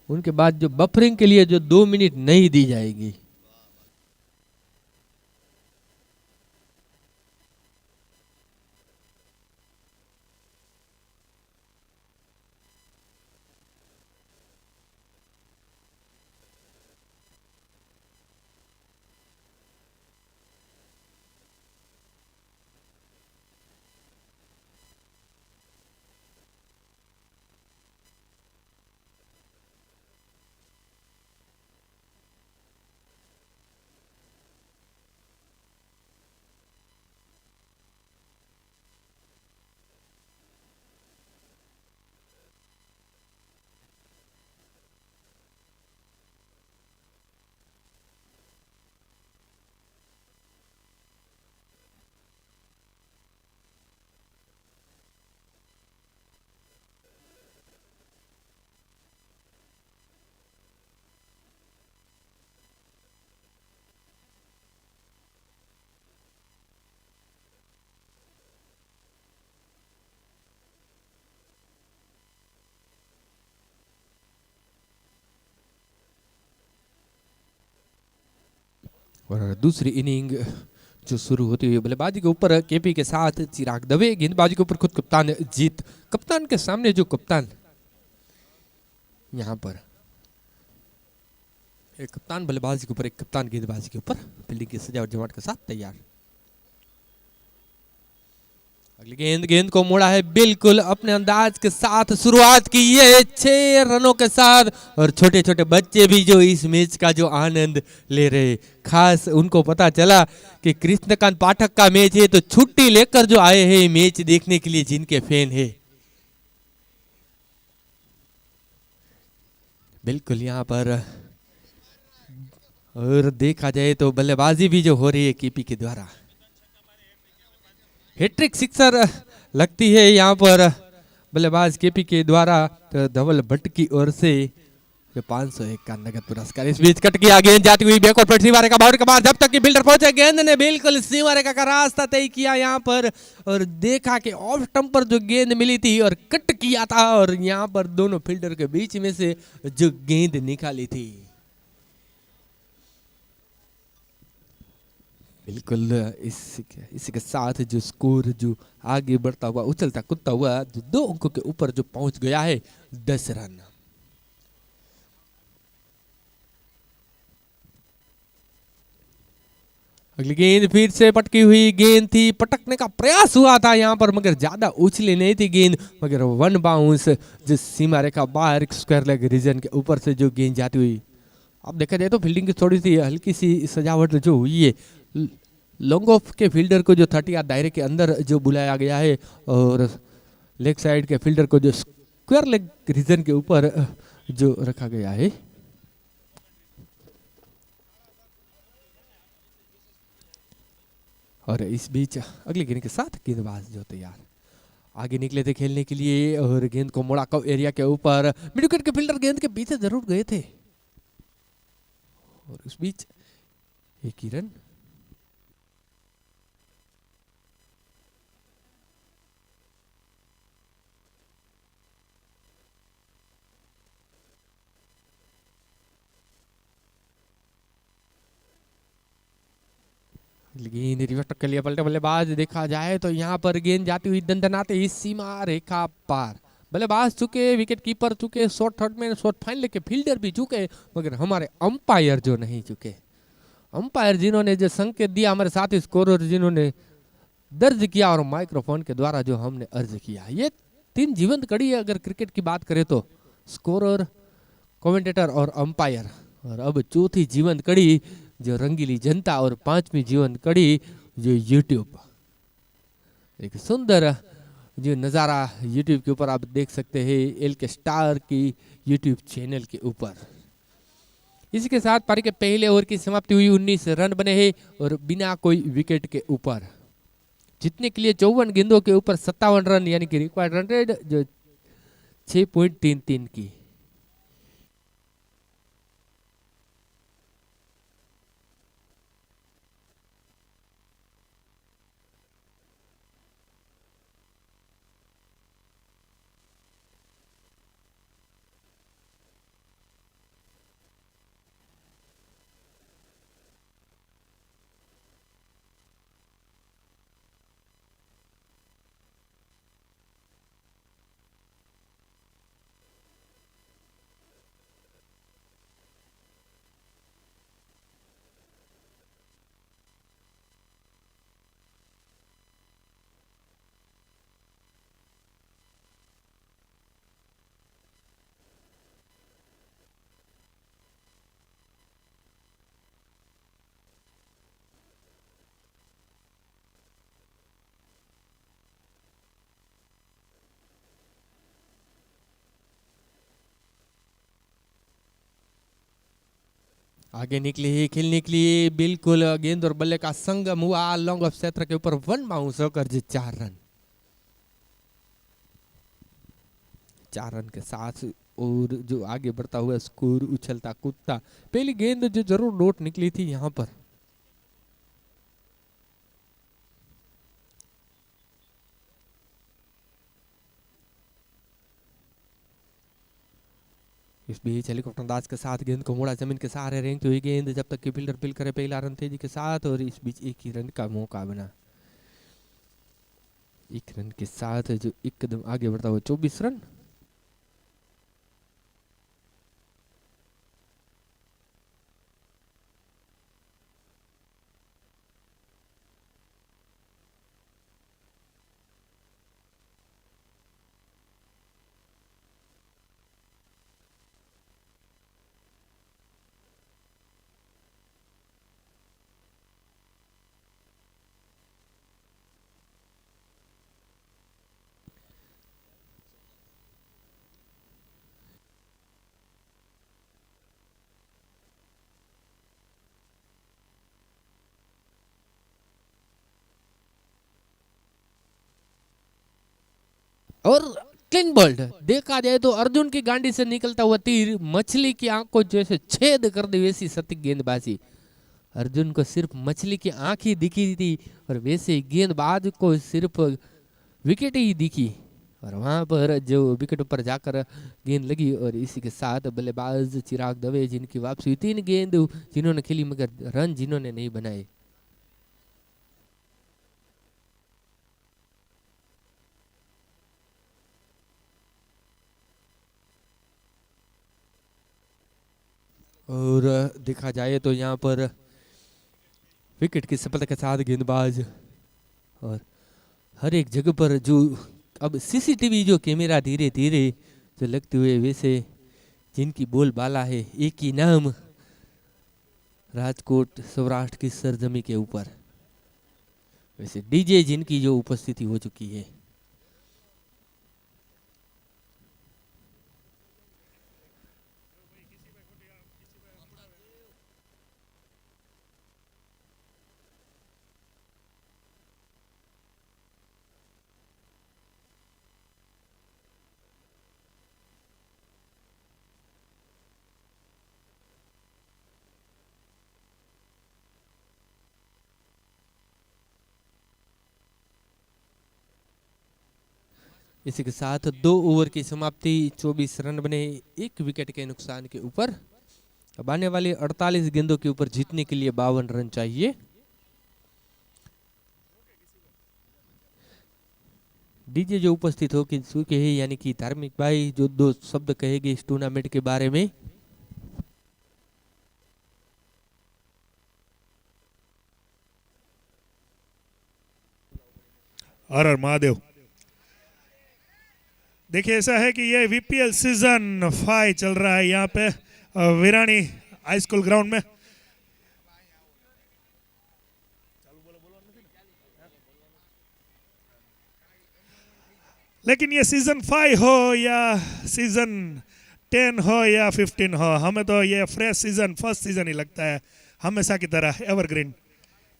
उनके बाद जो बफरिंग के लिए जो 2 मिनट नहीं दी जाएगी। और दूसरी इनिंग जो शुरू होती हुई बल्लेबाजी के ऊपर केपी के साथ चिराग दवे, गेंदबाजी के ऊपर खुद कप्तान जीत। कप्तान के सामने जो कप्तान यहाँ पर एक कप्तान बल्लेबाजी के ऊपर, एक कप्तान गेंदबाजी के ऊपर फील्डिंग की सजावट जमाट के साथ तैयार। अगली गेंद को मोड़ा है बिल्कुल अपने अंदाज के साथ, शुरुआत की है 6 रनों के साथ। और छोटे छोटे बच्चे भी जो इस मैच का जो आनंद ले रहे, खास उनको पता चला कि कृष्णकांत पाठक का मैच है, तो छुट्टी लेकर जो आए हैं मैच देखने के लिए, जिनके फैन है। बिल्कुल यहाँ पर और देखा जाए तो बल्लेबाजी भी जो हो रही है केपी के द्वारा, हैट्रिक सिक्सर लगती है यहाँ पर बल्लेबाज केपी के द्वारा। तो धवल भट्ट की ओर से 501 का नगद पुरस्कार। इस बीच कट किया, गेंद जाती हुई बैकवर्ड पर सीमा रेखा बाउंड्री के बाद जब तक कि फील्डर पहुंचे, गेंद ने बिल्कुल सीमा रेखा का रास्ता तय किया यहाँ पर, और देखा कि ऑफ स्टंप पर जो गेंद मिली थी और कट किया था, और यहाँ पर दोनों फील्डर के बीच में से जो गेंद निकाली थी। बिल्कुल इसी के साथ जो स्कोर जो आगे बढ़ता हुआ, उछलता कूदता हुआ जो 2 अंकों के ऊपर जो पहुंच गया है, 10 रन। अगली गेंद फिर से पटकी हुई गेंद थी, पटकने का प्रयास हुआ था यहाँ पर, मगर ज्यादा उछली नहीं थी गेंद, मगर 1 बाउंस जो सीमा रेखा बाहर स्क्वायर लेग रीजन के ऊपर से जो गेंद जाती हुई। अब देखा जाए तो फील्डिंग की थोड़ी सी हल्की सी सजावट जो हुई है, लॉन्ग ऑफ के फील्डर को जो 30 यार्ड दायरे के अंदर जो बुलाया गया है, और लेग साइड के फील्डर को जो स्क्वायर लेग रीजन के ऊपर जो रखा गया है। और इस बीच अगली गेंद के साथ गेंदबाज जो तैयार आगे निकले थे खेलने के लिए, और गेंद को मोड़ा कव एरिया के ऊपर, मिड विकेट के फील्डर गेंद के पीछे जरूर गए थे, और उस बीच एक ही रन। गेंद रिवर्स के लिए पलटे बल्लेबाज देखा जाए तो यहाँ पर गेंद जाती हुई दंदनाते इस सीमा रेखा पार। बल्लेबाज चुके, विकेट कीपर चुके, शॉर्ट थर्ड में शॉर्ट फाइनल के फील्डर भी चुके, मगर हमारे अंपायर जो नहीं चुके। अंपायर जिन्होंने जो संकेत दिया, हमारे साथी स्कोरर जिन्होंने दर्ज किया और माइक्रोफोन के द्वारा जो हमने अर्ज किया, ये 3 जीवंत कड़ी है अगर क्रिकेट की बात करें तो, स्कोरर, कमेंटेटर और अंपायर। और अब चौथी जीवंत कड़ी जो रंगीली जनता, और 5वीं जीवंत कड़ी जो यूट्यूब। एक सुंदर जो नज़ारा यूट्यूब के ऊपर आप देख सकते हैं, एल के स्टार की यूट्यूब चैनल के ऊपर। इसी के साथ पारी के पहले ओवर की समाप्ति हुई, 19 रन बने हैं और बिना कोई विकेट के ऊपर। जीतने के लिए 54 गेंदों के ऊपर 57 रन, यानी कि रिक्वायर्ड रन रेट जो 6.33 की। आगे निकले खेलने के लिए, बिल्कुल गेंद और बल्ले का संगम हुआ लॉन्ग ऑफ क्षेत्र के ऊपर, 1 बाउंस होकर जी 4 रन। 4 रन के साथ और जो आगे बढ़ता हुआ स्कोर, उछलता कूदता, पहली गेंद जो जरूर नोट निकली थी यहाँ पर। इस बीच हेलीकॉप्टर अंदाज के साथ गेंद को मोड़ा जमीन के सहारे, रेंगती हुई गेंद जब तक कि फील्डर फील्ड करे पहला रन तेजी के साथ, और इस बीच 1 ही रन का मौका बना। 1 रन के साथ जो एक कदम आगे बढ़ता हुआ 24 रन। और क्लीन बोल्ड देखा जाए तो अर्जुन की गांडी से निकलता हुआ तीर मछली की आंख को जैसे छेद कर दे वैसी सटीक गेंदबाजी। अर्जुन को सिर्फ मछली की आंख ही दिखी थी और वैसे गेंदबाज को सिर्फ विकेट ही दिखी, और वहां पर जो विकेट पर जाकर गेंद लगी, और इसी के साथ बल्लेबाज चिराग दवे जिनकी वापसी 3 गेंद जिन्होंने खेली मगर रन जिन्होंने नहीं बनाए। और देखा जाए तो यहाँ पर विकेट की सफलता के साथ गेंदबाज, और हर एक जगह पर जो अब सीसीटीवी जो कैमरा धीरे धीरे जो लगते हुए, वैसे जिनकी बोलबाला है एक ही नाम, राजकोट सौराष्ट्र की सरजमी के ऊपर, वैसे डीजे जिनकी जो उपस्थिति हो चुकी है। इसी के साथ 2 ओवर की समाप्ति, 24 रन बने 1 विकेट के नुकसान के ऊपर। अब आने वाली 48 गेंदों के ऊपर जीतने के लिए 52 रन चाहिए। डीजे जो उपस्थित हो कि चुके हैं, यानी कि धार्मिक भाई जो 2 शब्द कहेंगे इस टूर्नामेंट के बारे में। हर हर महादेव। देखिए ऐसा है कि ये वीपीएल सीजन 5 चल रहा है यहाँ पे वीरानी हाई स्कूल ग्राउंड में। लेकिन ये सीजन 5 हो या सीजन 10 हो या 15 हो, हमें तो ये फ्रेश सीजन, फर्स्ट सीजन ही लगता है हमेशा की तरह, एवरग्रीन।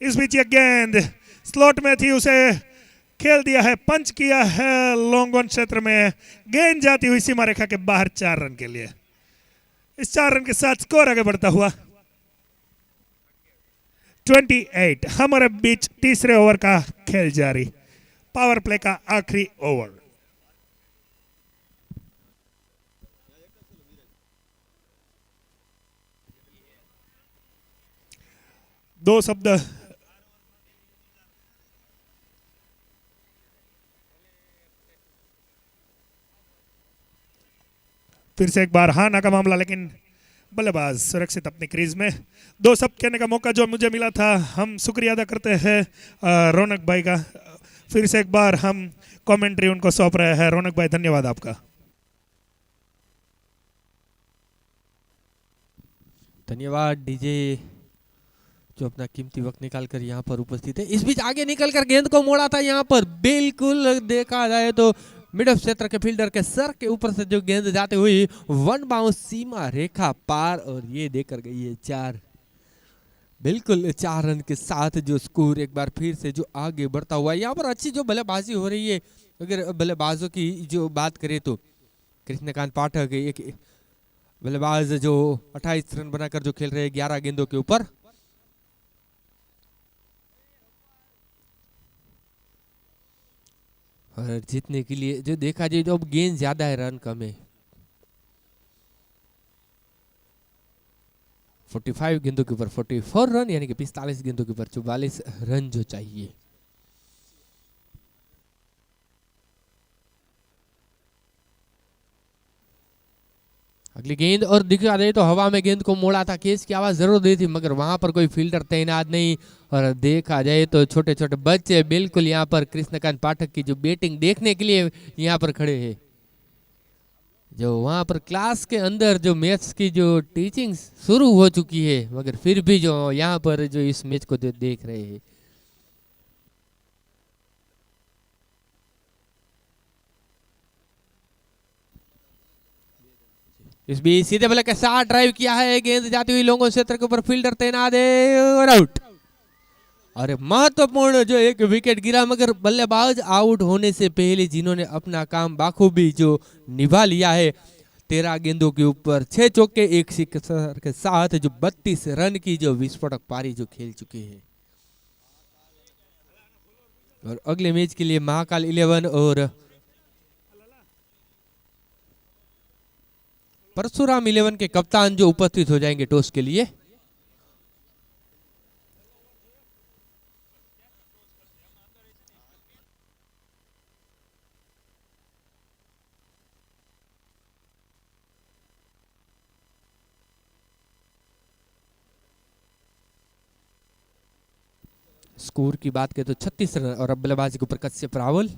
इस बीच ये गेंद स्लॉट में थी, उसे खेल दिया है, पंच किया है लॉन्ग ऑन क्षेत्र में, गेंद जाती हुई सीमा रेखा के बाहर 4 रन के लिए। इस 4 रन के साथ स्कोर आगे बढ़ता हुआ 28। हमारे बीच तीसरे ओवर का खेल जारी, पावर प्ले का आखिरी ओवर। दो शब्द फिर से एक बार हाना का मामला, लेकिन बल्लेबाज सुरक्षित अपनी क्रीज में। 2 शब्द कहने का मौका जो मुझे मिला था, हम शुक्रिया अदा करते हैं रौनक भाई का। फिर से एक बार हम कमेंट्री उनको सौंप रहे हैं। रौनक भाई धन्यवाद आपका। धन्यवाद डीजे जो अपना कीमती वक्त निकाल कर यहाँ पर उपस्थित है। इस बीच आगे निकल कर गेंद को मोड़ा था यहाँ पर, बिल्कुल देखा जाए तो मिड ऑफ क्षेत्र के फील्डर के सर के ऊपर से जो गेंद जाते हुए 1 बाउंस सीमा रेखा पार, और ये देकर गई है 4। बिल्कुल 4 रन के साथ जो स्कोर एक बार फिर से जो आगे बढ़ता हुआ है। यहाँ पर अच्छी जो बल्लेबाजी हो रही है, अगर बल्लेबाजों की जो बात करें तो कृष्णकांत पाठक एक बल्लेबाज जो 28 रन बनाकर जो खेल रहे हैं 11 गेंदों के ऊपर। और जीतने के लिए जो देखा जाए जो अब गेंद ज्यादा है रन कम है। 45 गेंदों के ऊपर 44 रन, यानी कि 45 गेंदों के ऊपर 44 रन जो चाहिए। अगली गेंद और दिखा दे तो हवा में गेंद को मोड़ा था, केस की आवाज जरूर दी थी, मगर वहां पर कोई फील्डर तैनात नहीं। और देखा जाए तो छोटे छोटे बच्चे बिल्कुल यहाँ पर कृष्णकांत पाठक की जो बैटिंग देखने के लिए यहाँ पर खड़े हैं। जो वहां पर क्लास के अंदर जो मैथ्स की जो टीचिंग शुरू हो चुकी है, मगर फिर भी जो यहाँ पर जो इस मैच को जो देख रहे हैं। इस बीच सीधे बल्ले के साथ ड्राइव किया है, गेंद जाती हुई लोगों क्षेत्र के ऊपर, फील्डर तैनात है और आउट। और महत्वपूर्ण जो एक विकेट गिरा, मगर बल्लेबाज आउट होने से पहले जिन्होंने अपना काम बाखूबी जो निभा लिया है, 13 गेंदों के ऊपर 6 चौके 1 सिक्सर के साथ जो 32 रन की जो विस्फोटक पारी जो खेल चुके हैं। और अगले मैच के लिए महाकाल 11 और परशुराम 11 के कप्तान जो उपस्थित हो जाएंगे टॉस के लिए। स्कोर की बात करें तो 36 रन और अब बल्लेबाजी के ऊपर कश्यप रावल।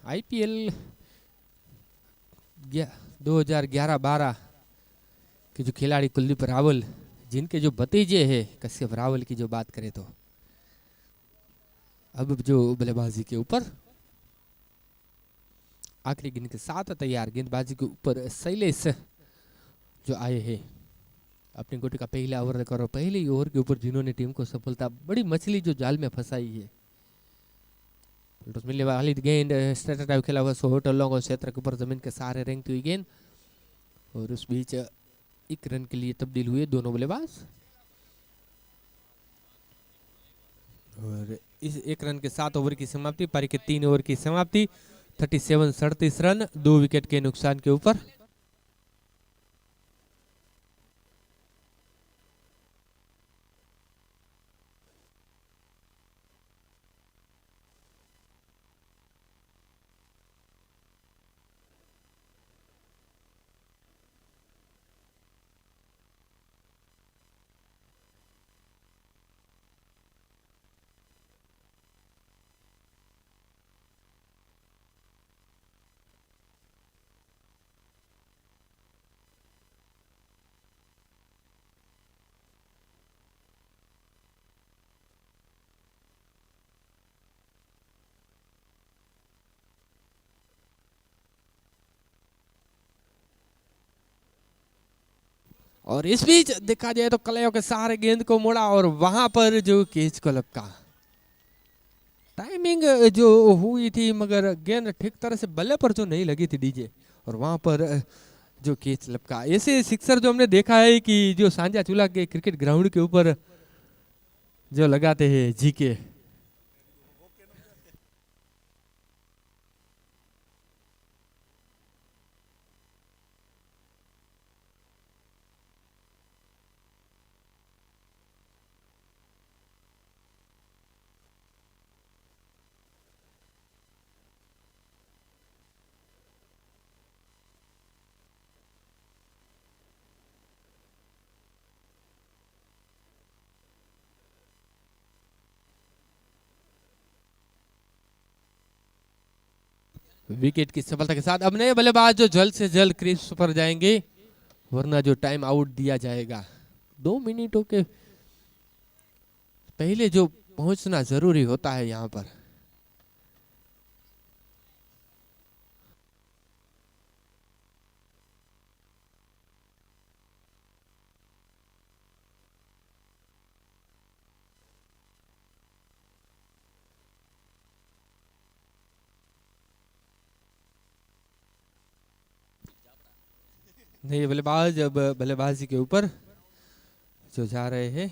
आईपीएल 2011-12 के जो खिलाड़ी कुलदीप रावल, जिनके जो भतीजे हैं कश्यप रावल की जो बात करें तो अब जो बल्लेबाजी के ऊपर आखिरी गेंद के साथ तैयार, गेंदबाजी के ऊपर शैलेश जो आए हैं अपनी गोटी का पहला ओवर लेकर, और पहले ही ओवर के ऊपर जिन्होंने टीम को सफलता, बड़ी मछली जो जाल में फंसाई है। मिलने वाली गेंद स्ट्रेट ड्राइव खेला हुआ शॉट लॉन्ग क्षेत्र के ऊपर जमीन के सहारे रेंगती हुई गेंद, और उस बीच 1 रन के लिए तब्दील हुए दोनों बल्लेबाज। और इस 1 रन के 7 ओवर की समाप्ति, पारी के 3 ओवर की समाप्ति, 37 रन 2 विकेट के नुकसान के ऊपर। और इस बीच देखा जाए तो कलयों के सहारे गेंद को मोड़ा और वहां पर जो कैच को लपका। टाइमिंग जो हुई थी, मगर गेंद ठीक तरह से बल्ले पर जो नहीं लगी थी डीजे, और वहां पर जो कैच लपका। ऐसे सिक्सर जो हमने देखा है कि जो सांझा चूल्हा के क्रिकेट ग्राउंड के ऊपर जो लगाते हैं जीके, विकेट की सफलता के साथ अब नए बल्लेबाज जो जल्द से जल्द क्रीज पर जाएंगे, वरना जो टाइम आउट दिया जाएगा 2 मिनटों के पहले जो पहुंचना जरूरी होता है यहां पर। नए बल्लेबाज अब बल्लेबाजी के ऊपर जो जा रहे हैं।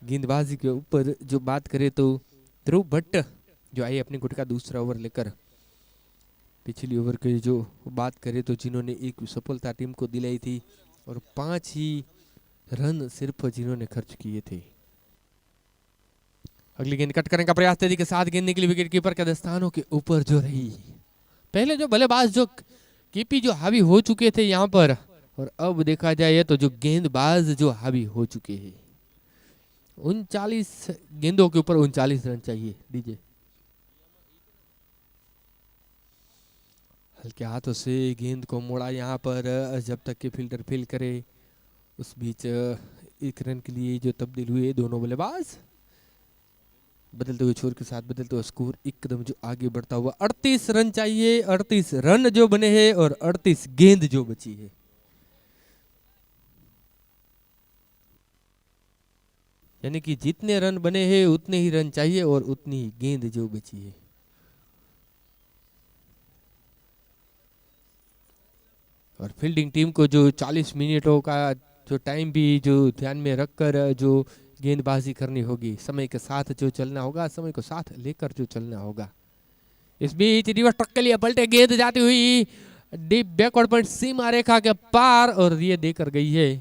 गेंदबाजी के ऊपर जो बात करें तो ध्रुव भट्ट जो आए अपने गुट का दूसरा ओवर लेकर। पिछली ओवर की जो बात करें तो जिन्होंने एक सफलता टीम को दिलाई थी और 5 ही रन सिर्फ जिन्होंने खर्च किए थे। अगली गेंद कट करने का प्रयास तेजी के साथ गेंद निकली विकेट कीपर के दस्तानों के ऊपर जो रही। पहले जो बल्लेबाज जो कीपी जो हावी हो चुके थे यहाँ पर, और अब देखा जाए तो जो गेंदबाज जो हावी हो चुके हैं। 39 गेंदों के ऊपर 39 रन चाहिए। डीजे हल्के हाथों से गेंद को मोड़ा यहाँ पर, जब तक कि फील्डर फील करे उस बीच एक रन के लिए जो तब्दील हुए दोनों बल्लेबाज। बदलते हुए छोर के साथ बदलते हुए स्कोर एकदम जो आगे बढ़ता हुआ। 38 रन चाहिए, 38 रन जो बने हैं और 38 गेंद जो बची है। यानी कि जितने रन बने हैं उतने ही रन चाहिए और उतनी ही गेंद जो बची है। और फील्डिंग टीम को जो 40 मिनटों का जो टाइम भी जो ध्यान में रखकर जो गेंदबाजी करनी होगी, समय के साथ जो चलना होगा, समय को साथ लेकर जो चलना होगा। इस बीच रिवर्स ट्रक के लिए पलटे गेंद जाती हुई डीप बैकवर्ड पॉइंट सीमा रेखा के पार, और ये देकर गई है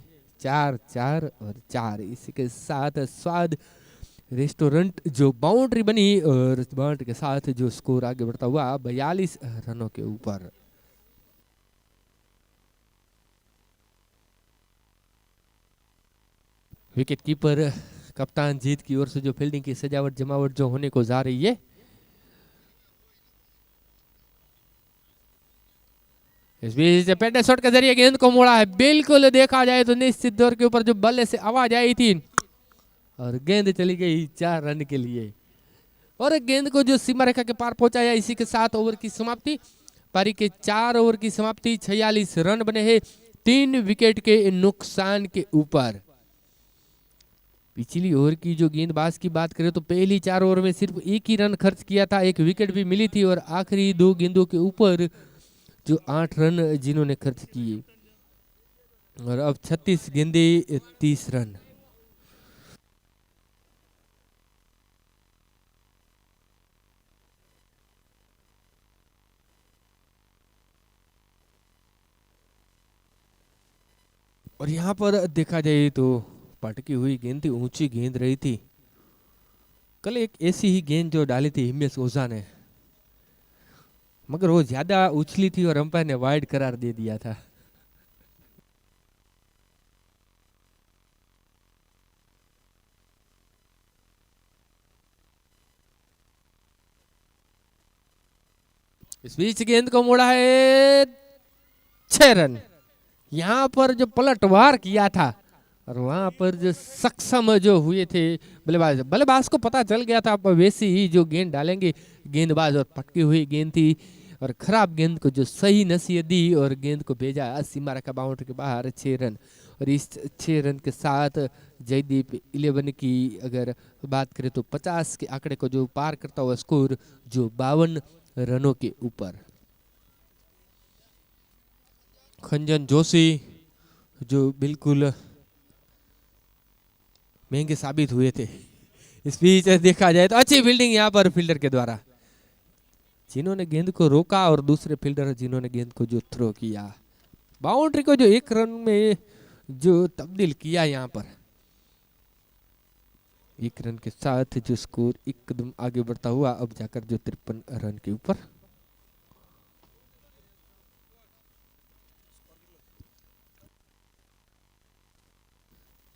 4 4 और 4। इसी के साथ स्वाद रेस्टोरेंट जो बाउंड्री बनी और बाउंड्री के साथ जो स्कोर आगे बढ़ता हुआ 42 रनों के ऊपर। विकेट कीपर कप्तान जीत की ओर से जो फील्डिंग की सजावट जमावट जो होने को जा रही है। इस बीच पेटे शॉट के जरिए गेंद को मोड़ा है। बिल्कुल देखा जाए तो निश्चित दौर के ऊपर जो बल्ले से आवाज आई थी और गेंद चली गई 4 रन के लिए, और गेंद को जो सीमा रेखा के पार पहुंचाया। इसी के साथ ओवर की समाप्ति, पारी के 4 ओवर की समाप्ति। 46 रन बने हैं 3 विकेट के नुकसान के ऊपर। पिछली ओवर की जो गेंदबाज की बात करें तो पहली 4 ओवर में सिर्फ 1 ही रन खर्च किया था, 1 विकेट भी मिली थी, और आखिरी 2 गेंदों के ऊपर जो 8 रन जिन्होंने खर्च किए। और अब 36 गेंदे 30 रन। और यहाँ पर देखा जाए तो पटकी हुई गेंद थी, ऊंची गेंद रही थी। कल एक ऐसी ही गेंद जो डाली थी हिमेश ओझा ने, मगर वो ज्यादा उछली थी और अंपायर ने वाइड करार दे दिया था। इस बीच गेंद को मोड़ा है 6 रन। यहाँ पर जो पलटवार किया था और वहां पर जो सक्षम जो हुए थे बल्लेबाज को पता चल गया था वैसे ही जो गेंद डालेंगे गेंदबाज, और पटकी हुई गेंद थी और खराब गेंद को जो सही नसीहत दी और गेंद को भेजा सीमा रेखा बाउंड्री के बाहर 6 रन। और इस 6 रन के साथ जयदीप 11 की अगर बात करें तो 50 के आंकड़े को जो पार करता हुआ स्कोर जो 52 रनों के ऊपर। खंजन जोशी जो बिल्कुल महंगे साबित हुए थे। इस बीच देखा जाए तो अच्छी फील्डिंग यहाँ पर फील्डर के द्वारा, जिन्होंने गेंद को रोका और दूसरे फील्डर जिन्होंने गेंद को जो थ्रो किया, बाउंड्री को जो 1 रन में जो तब्दील किया। यहाँ पर 1 रन के साथ जो स्कोर एकदम आगे बढ़ता हुआ अब जाकर जो 53 रन के ऊपर।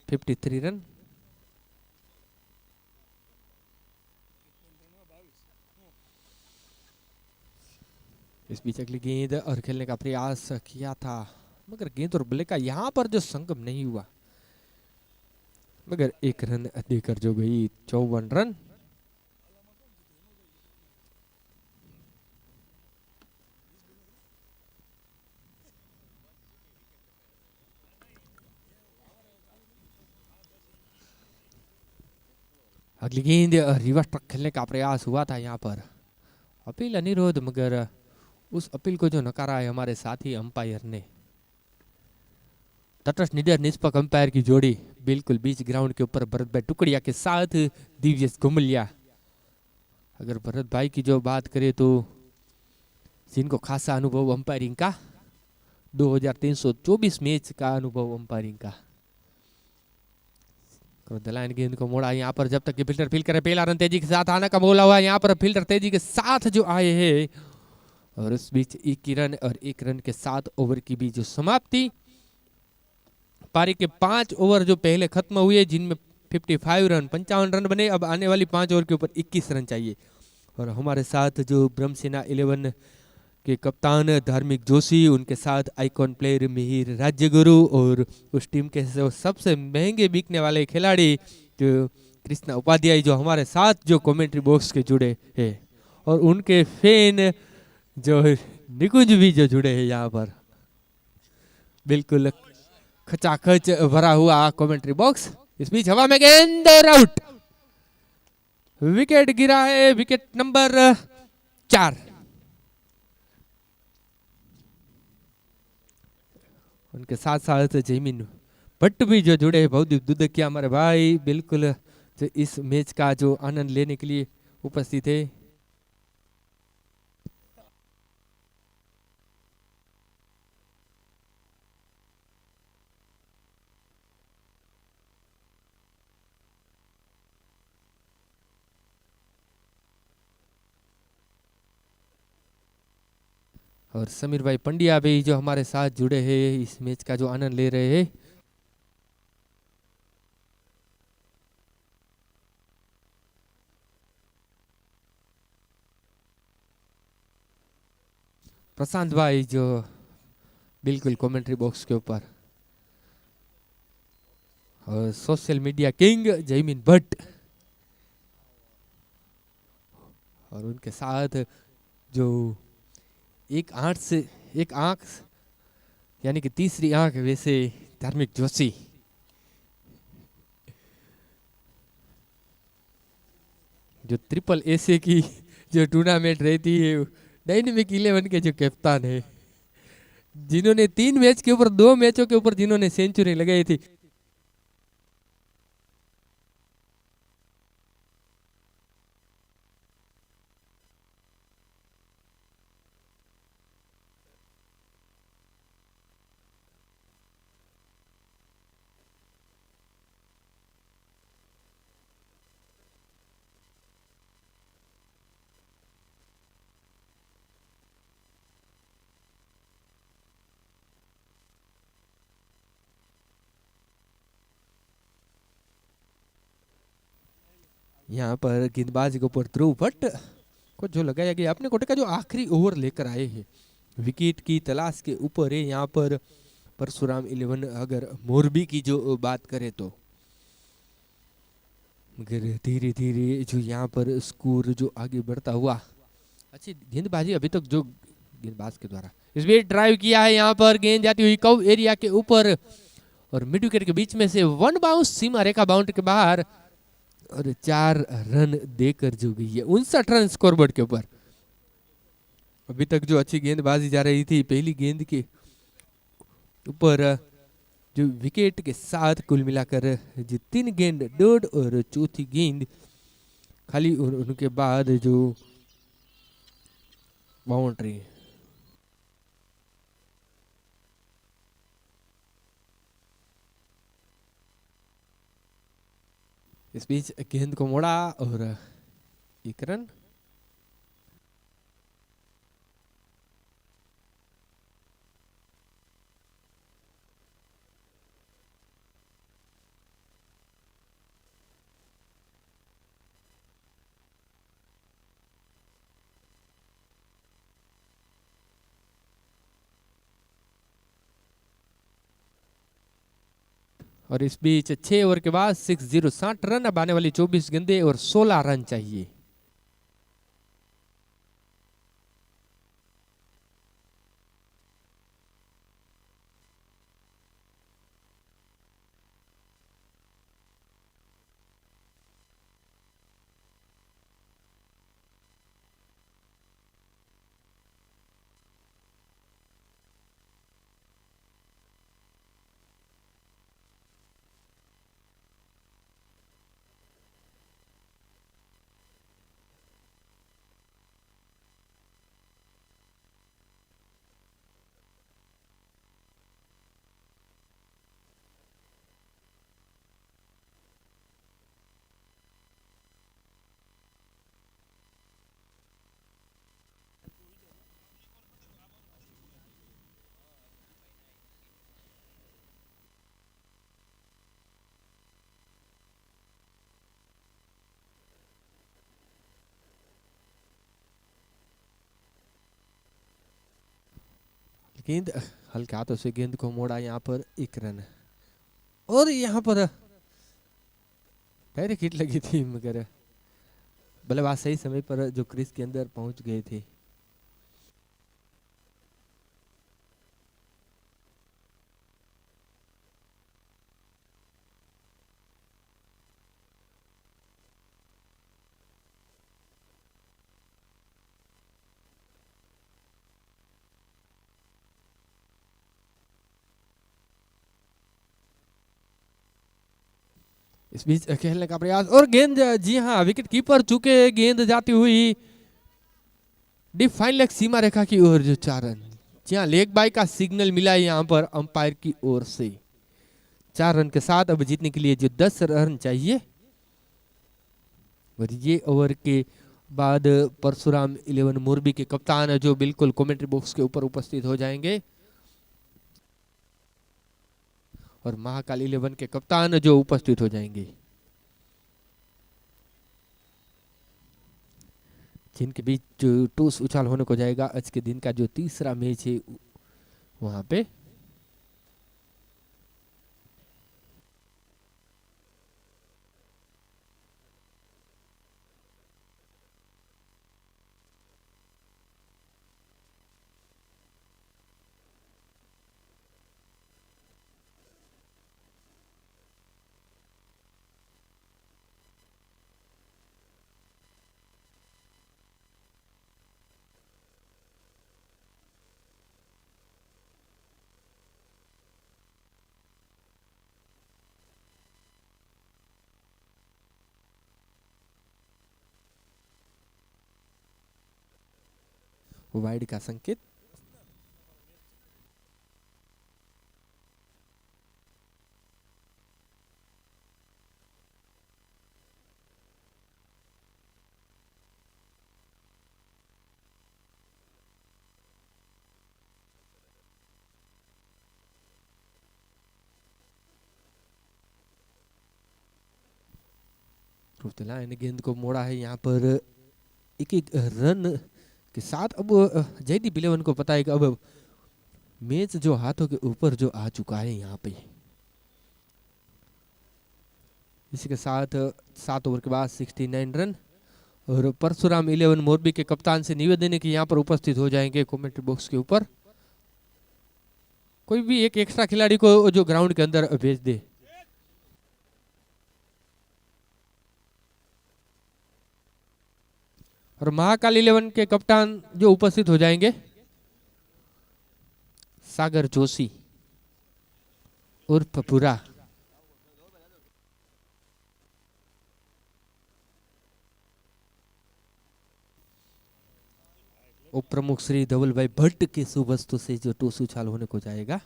53 रन। इस बीच अगली गेंद और खेलने का प्रयास किया था, मगर गेंद और बल्ले का यहाँ पर जो संगम नहीं हुआ, मगर 1 रन देकर जो गई 54 रन। अगली गेंद रिवर्स ट्रक खेलने का प्रयास हुआ था यहाँ पर, अपील अनिरोध, मगर उस अपील को जो नकारा है हमारे साथी अंपायर ने। तटस्थ निडर निष्पक्ष अंपायर की जोड़ी बिल्कुल बीच ग्राउंड के ऊपर भरत भाई टुकड़िया के साथ दिव्येश गुमलिया। अगर भरत भाई की जो बात करें तो जिनको खासा अनुभव अंपायरिंग का, 2324 मैच का अनुभव अंपायरिंग का। लाइन गेंद को मोड़ा यहाँ पर, जब तक कि फील्डर फील्ड करे, पहला रन तेजी के साथ आना का बोला हुआ, यहाँ पर फील्डर तेजी के साथ जो आए हैं, और उस बीच 1 रन और 1 रन के 7 ओवर की भी जो समाप्ति। पारी के 5 ओवर जो पहले खत्म हुए, जिनमें 55 रन 55 रन बने, अब आने वाली 5 ओवर के ऊपर 21 रन चाहिए। और हमारे साथ जो ब्रह्मसेना 11 के कप्तान धार्मिक जोशी, उनके साथ आइकॉन प्लेयर मिहिर राज्यगुरु, और उस टीम के सबसे महंगे बिकने वाले खिलाड़ी जो कृष्णा उपाध्याय, जो हमारे साथ जो कमेंट्री बॉक्स के जुड़े हैं, और उनके फैन जो निकुंज भी जो जुड़े हैं यहाँ पर। बिल्कुल खचाखच भरा हुआ कमेंट्री बॉक्स। इस बीच हवा में गेंद और आउट, विकेट गिरा है, विकेट नंबर 4। उनके साथ साथ जयमीन भट्ट भी जो जुड़े हैं, भवदीप दुधकिया हमारे भाई, बिल्कुल जो इस मैच का जो आनंद लेने के लिए उपस्थित है। और समीर भाई पंड्या भी जो हमारे साथ जुड़े हैं, इस मैच का जो आनंद ले रहे हैं। प्रशांत भाई जो बिल्कुल कमेंट्री बॉक्स के ऊपर, और social media king Jaymin Bhatt, और उनके साथ जो एक आंख यानी कि तीसरी आंख वैसे धार्मिक जोशी। जो ट्रिपल एसे की जो टूर्नामेंट रहती है, डायनेमिक 11 के जो कप्तान है, जिन्होंने 3 मैच के ऊपर 2 मैचों के ऊपर जिन्होंने सेंचुरी लगाई थी। यहाँ पर गेंदबाज के ऊपर ध्रुव भट्ट को जो लगाया गया, अपने कोटे का जो आखिरी ओवर लेकर आए हैं, विकेट की तलाश के ऊपर है। यहाँ पर परशुराम 11 अगर मोरबी की जो बात करें तो, मगर धीरे धीरे जो यहाँ पर स्कोर जो आगे बढ़ता हुआ, अच्छी गेंदबाजी अभी तक जो गेंदबाज के द्वारा इस बीच ड्राइव किया है, यहाँ पर गेंद जाती हुई कव एरिया के ऊपर, और मिड विकेट के बीच में से 1 बाउंस सीमा रेखा बाउंड्री के बाहर, और 4 रन देकर जो गई है 59 रन स्कोरबोर्ड के ऊपर। अभी तक जो अच्छी गेंदबाजी जा रही थी, पहली गेंद के ऊपर जो विकेट के साथ कुल मिलाकर जो 3 गेंद डॉट, और चौथी गेंद खाली, उनके बाद जो बाउंड्री। इस बीच गेंद को मोड़ा और 1 रन। और इस बीच 6 ओवर के बाद 60 रन, अब आने वाली 24 गेंदें और 16 रन चाहिए। गेंद हल्के हाथों से गेंद को मोड़ा, यहाँ पर 1 रन। और यहाँ पर पैर हिट लगी थी, मगर बल्लेबाज सही समय पर जो क्रीज के अंदर पहुंच गए थे। इस बीच खेलने का प्रयास और गेंद, जी हाँ, विकेट कीपर चुके, गेंद जाती हुई डीप फाइन लेग सीमा रेखा की ओर, जो 4 रन। जी हाँ, लेग बाय का सिग्नल मिला है यहाँ पर अंपायर की ओर से। 4 रन के साथ अब जीतने के लिए जो 10 रन चाहिए। और ये ओवर के बाद परशुराम 11 मोरबी के कप्तान जो बिल्कुल कमेंट्री बॉक्स के ऊपर उपस्थित हो जाएंगे, और महाकाल 11 के कप्तान जो उपस्थित हो जाएंगे, जिनके बीच जो टॉस उछाल होने को जाएगा आज के दिन का जो तीसरा मैच है वहां पे। वाइड का संकेत। ने गेंद को मोड़ा है यहाँ पर 1 रन के साथ। अब जयदीप 11 को पता है कि अब मैच जो हाथों के ऊपर जो आ चुका है यहाँ पे। इसी के साथ 7 ओवर के बाद 69 रन। और परशुराम 11 मोरबी के कप्तान से निवेदन है कि यहाँ पर उपस्थित हो जाएंगे कमेंट्री बॉक्स के ऊपर। कोई भी एक एक्स्ट्रा खिलाड़ी को जो ग्राउंड के अंदर भेज दे। और महाकाल 11 के कप्तान जो उपस्थित हो जाएंगे, सागर जोशी उर्फ पुरा। उप प्रमुख श्री धवल भाई भट्ट के शुभ हस्तों से जो टॉस उछाल होने को जाएगा।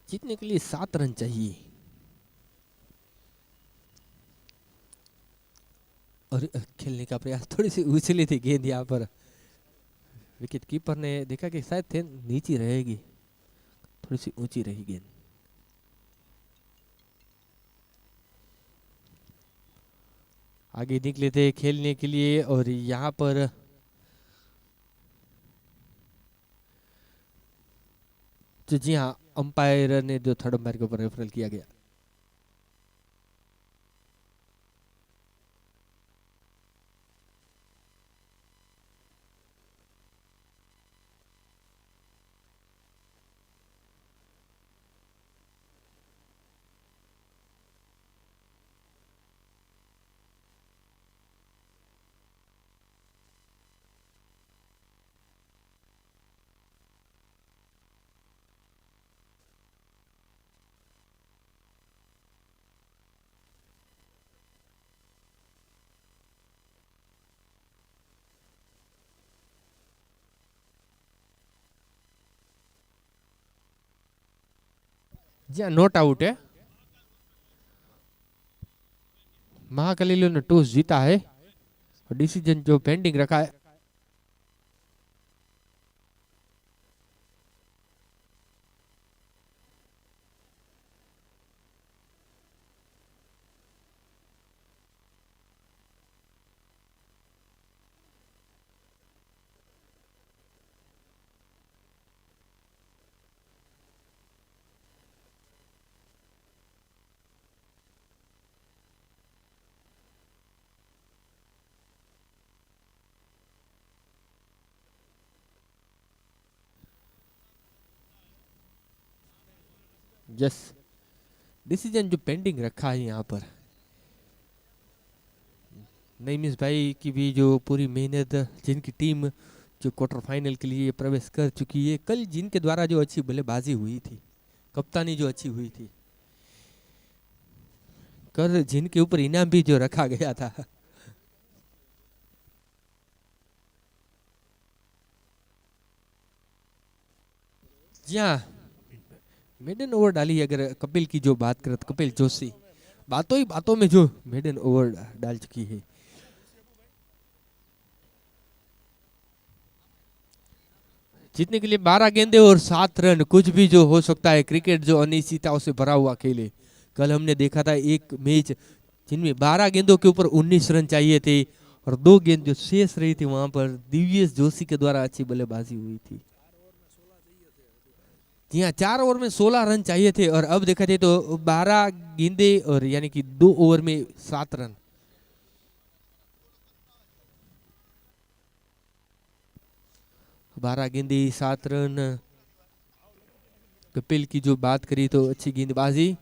जीतने के लिए 7 रन चाहिए। और खेलने का प्रयास, थोड़ी सी उछली थी गेंद यहाँ पर, विकेट कीपर ने देखा कि शायद थे नीचे रहेगी, थोड़ी सी ऊंची रही गेंद। आगे निकले थे खेलने के लिए और यहाँ पर तो जी हाँ, अंपायर ने जो थर्ड अंपायर के ऊपर रेफरल किया गया। जी हाँ, नॉट आउट है। महाकलीलो ने टॉस जीता है और डिसीजन जो पेंडिंग रखा है यस, डिसीजन जो पेंडिंग रखा है यहाँ पर। नईमिस भाई की भी जो पूरी मेहनत, जिनकी टीम जो क्वार्टर फाइनल के लिए प्रवेश कर चुकी है, कल जिनके द्वारा जो अच्छी बल्लेबाजी हुई थी, कप्तानी जो अच्छी हुई थी, कल जिनके ऊपर इनाम भी जो रखा गया था। जी हाँ, मेडन ओवर डाली। अगर कपिल की जो बात करें तो कपिल जोशी बातों ही बातों में जो मेडन ओवर डाल चुकी है। जीतने के लिए 12 गेंदे और 7 रन, कुछ भी जो हो सकता है। क्रिकेट जो अनिश्चितताओं से भरा हुआ खेल है। कल हमने देखा था एक मैच जिनमें 12 गेंदों के ऊपर 19 रन चाहिए थे और 2 गेंद जो शेष रही थी वहां पर दिव्येश जोशी के द्वारा अच्छी बल्लेबाजी हुई थी। जी हाँ, 4 ओवर में 16 रन चाहिए थे और अब देखा जाए तो 12 गेंदे और यानी कि 2 ओवर में 7 रन। बारह गेंदे 7 रन। कपिल की जो बात करी तो अच्छी गेंदबाजी।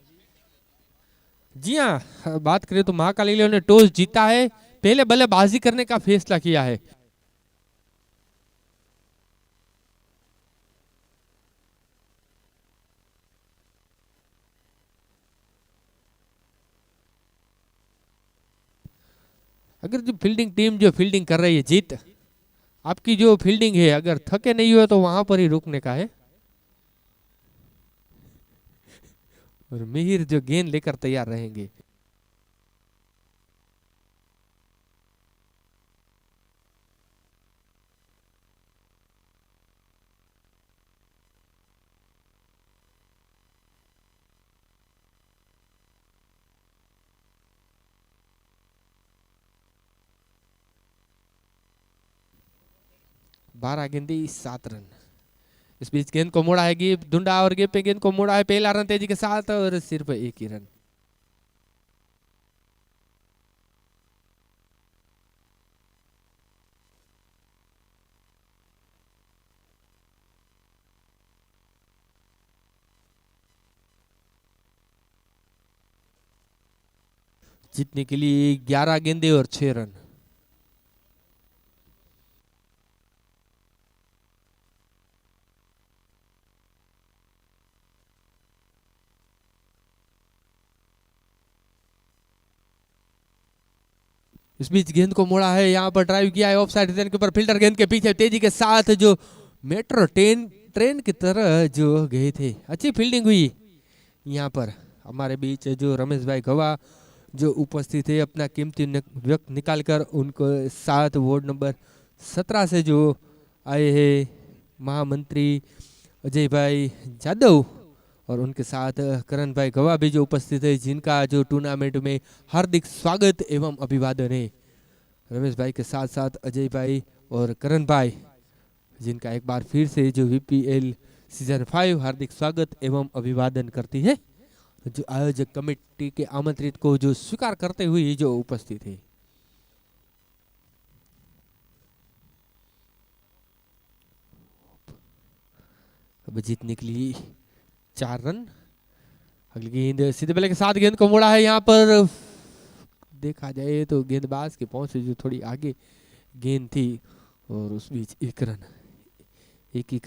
जी हाँ, बात करें तो महाकाली ने टॉस जीता है, पहले बल्लेबाजी करने का फैसला किया है। अगर जो फील्डिंग टीम जो फील्डिंग कर रही है, जीत आपकी जो फील्डिंग है, अगर थके नहीं हुए तो वहां पर ही रुकने का है। और मिहिर जो गेंद लेकर तैयार रहेंगे। बारह गेंदे 7 रन। इस बीच गेंद को मोड़ा है गेप धुंडा और गेप पे गेंद को मोड़ा है, पहला रन तेजी के साथ और सिर्फ एक ही रन। जीतने के लिए 11 गेंदे और 6 रन। इस बीच गेंद को मोड़ा है, यहाँ पर ड्राइव किया है ऑफ साइड के ऊपर, फिल्टर गेंद के पीछे तेजी के साथ जो मेट्रो ट्रेन की तरह जो गए थे। अच्छी फील्डिंग हुई यहाँ पर। हमारे बीच जो रमेश भाई गवा जो उपस्थित है, अपना कीमती वक्त निकाल कर उनको साथ वार्ड नंबर 17 से जो आए हैं महामंत्री अजय भाई जादव और उनके साथ करण भाई गवाह भी जो उपस्थित है, जिनका जो टूर्नामेंट में हार्दिक स्वागत एवं अभिवादन है। रमेश भाई के साथ साथ अजय भाई और करण भाई, जिनका एक बार फिर से जो VPL सीजन 5 हार्दिक स्वागत एवं अभिवादन करती है, जो आयोजक कमेटी के आमंत्रित को जो स्वीकार करते हुए जो उपस्थित है। अब जीतने के लिए 4 रन। अगली गेंद सीधे बल्ले के साथ गेंद को मोड़ा है। यहाँ पर देखा जाए तो गेंदबाज के पहुंच से जो थोड़ी आगे गेंद थी और उस बीच एक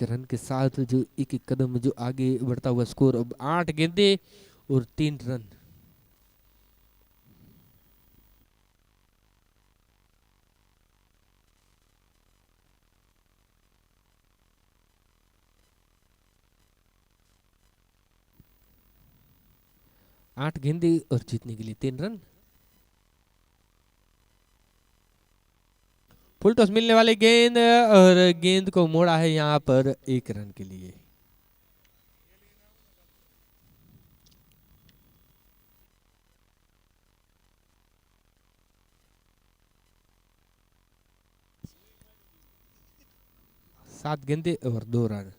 रन के साथ जो एक कदम जो आगे बढ़ता हुआ स्कोर। अब 8 गेंदे और 3 रन। आठ गेंदे और जीतने के लिए 3 रन। फुल टॉस मिलने वाली गेंद और गेंद को मोड़ा है यहाँ पर 1 रन के लिए। सात गेंदे और 2 रन।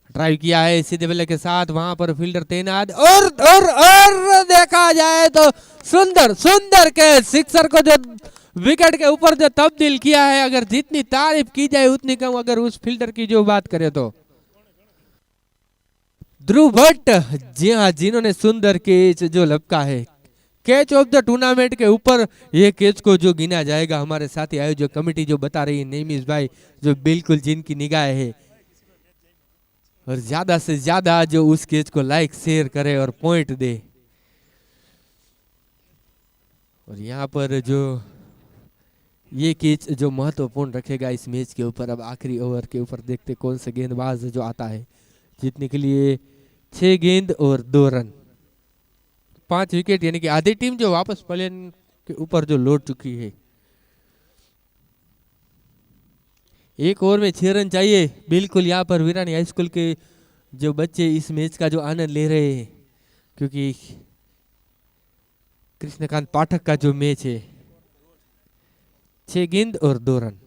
ड्राइव किया है सीधे बल्ले के साथ, वहां पर फील्डर तैनात और देखा जाए तो सुंदर के सिक्सर को जो विकेट के ऊपर जो तब्दील किया है, अगर जितनी तारीफ की जाए उतनी कम। अगर उस फील्डर की जो बात करें तो ध्रुव भट्ट, जी हाँ, जिन्होंने सुंदर कैच जो लपका है, कैच ऑफ द टूर्नामेंट के ऊपर ये कैच को जो गिना जाएगा। हमारे साथी आयोजक कमेटी जो बता रही है, नेमिस भाई, जो बिल्कुल जिनकी निगाह है और ज्यादा से ज्यादा जो उस कैच को लाइक शेयर करे और पॉइंट दे। और यहाँ पर जो ये कैच जो महत्वपूर्ण रखेगा इस मैच के ऊपर। अब आखिरी ओवर के ऊपर देखते कौन सा गेंदबाज जो आता है जीतने के लिए। 6 गेंद और 2 रन, 5 विकेट, यानी कि आधी टीम जो वापस प्लेन के ऊपर जो लौट चुकी है। 1 ओवर में 6 रन चाहिए। बिल्कुल यहाँ पर वीरानी हाई स्कूल के जो बच्चे इस मैच का जो आनंद ले रहे हैं, क्योंकि कृष्णकांत पाठक का जो मैच है। 6 गेंद और 2 रन।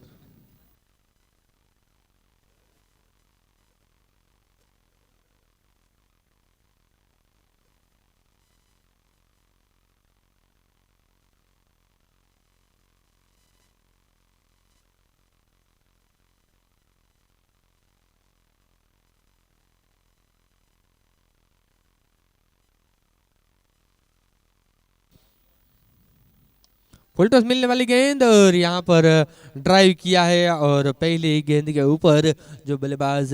फुल टॉस मिलने वाली गेंद और यहाँ पर ड्राइव किया है और पहले ही गेंद के ऊपर जो बल्लेबाज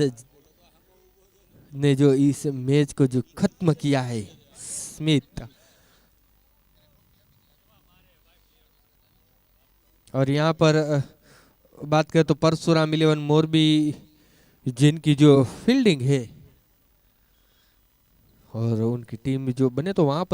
ने जो इस मैच को जो खत्म किया है, स्मिथ। और यहाँ पर बात करें तो परशुराम 11 मोरबी, जिनकी जो फील्डिंग है और उनकी टीम जो बने तो वहां पर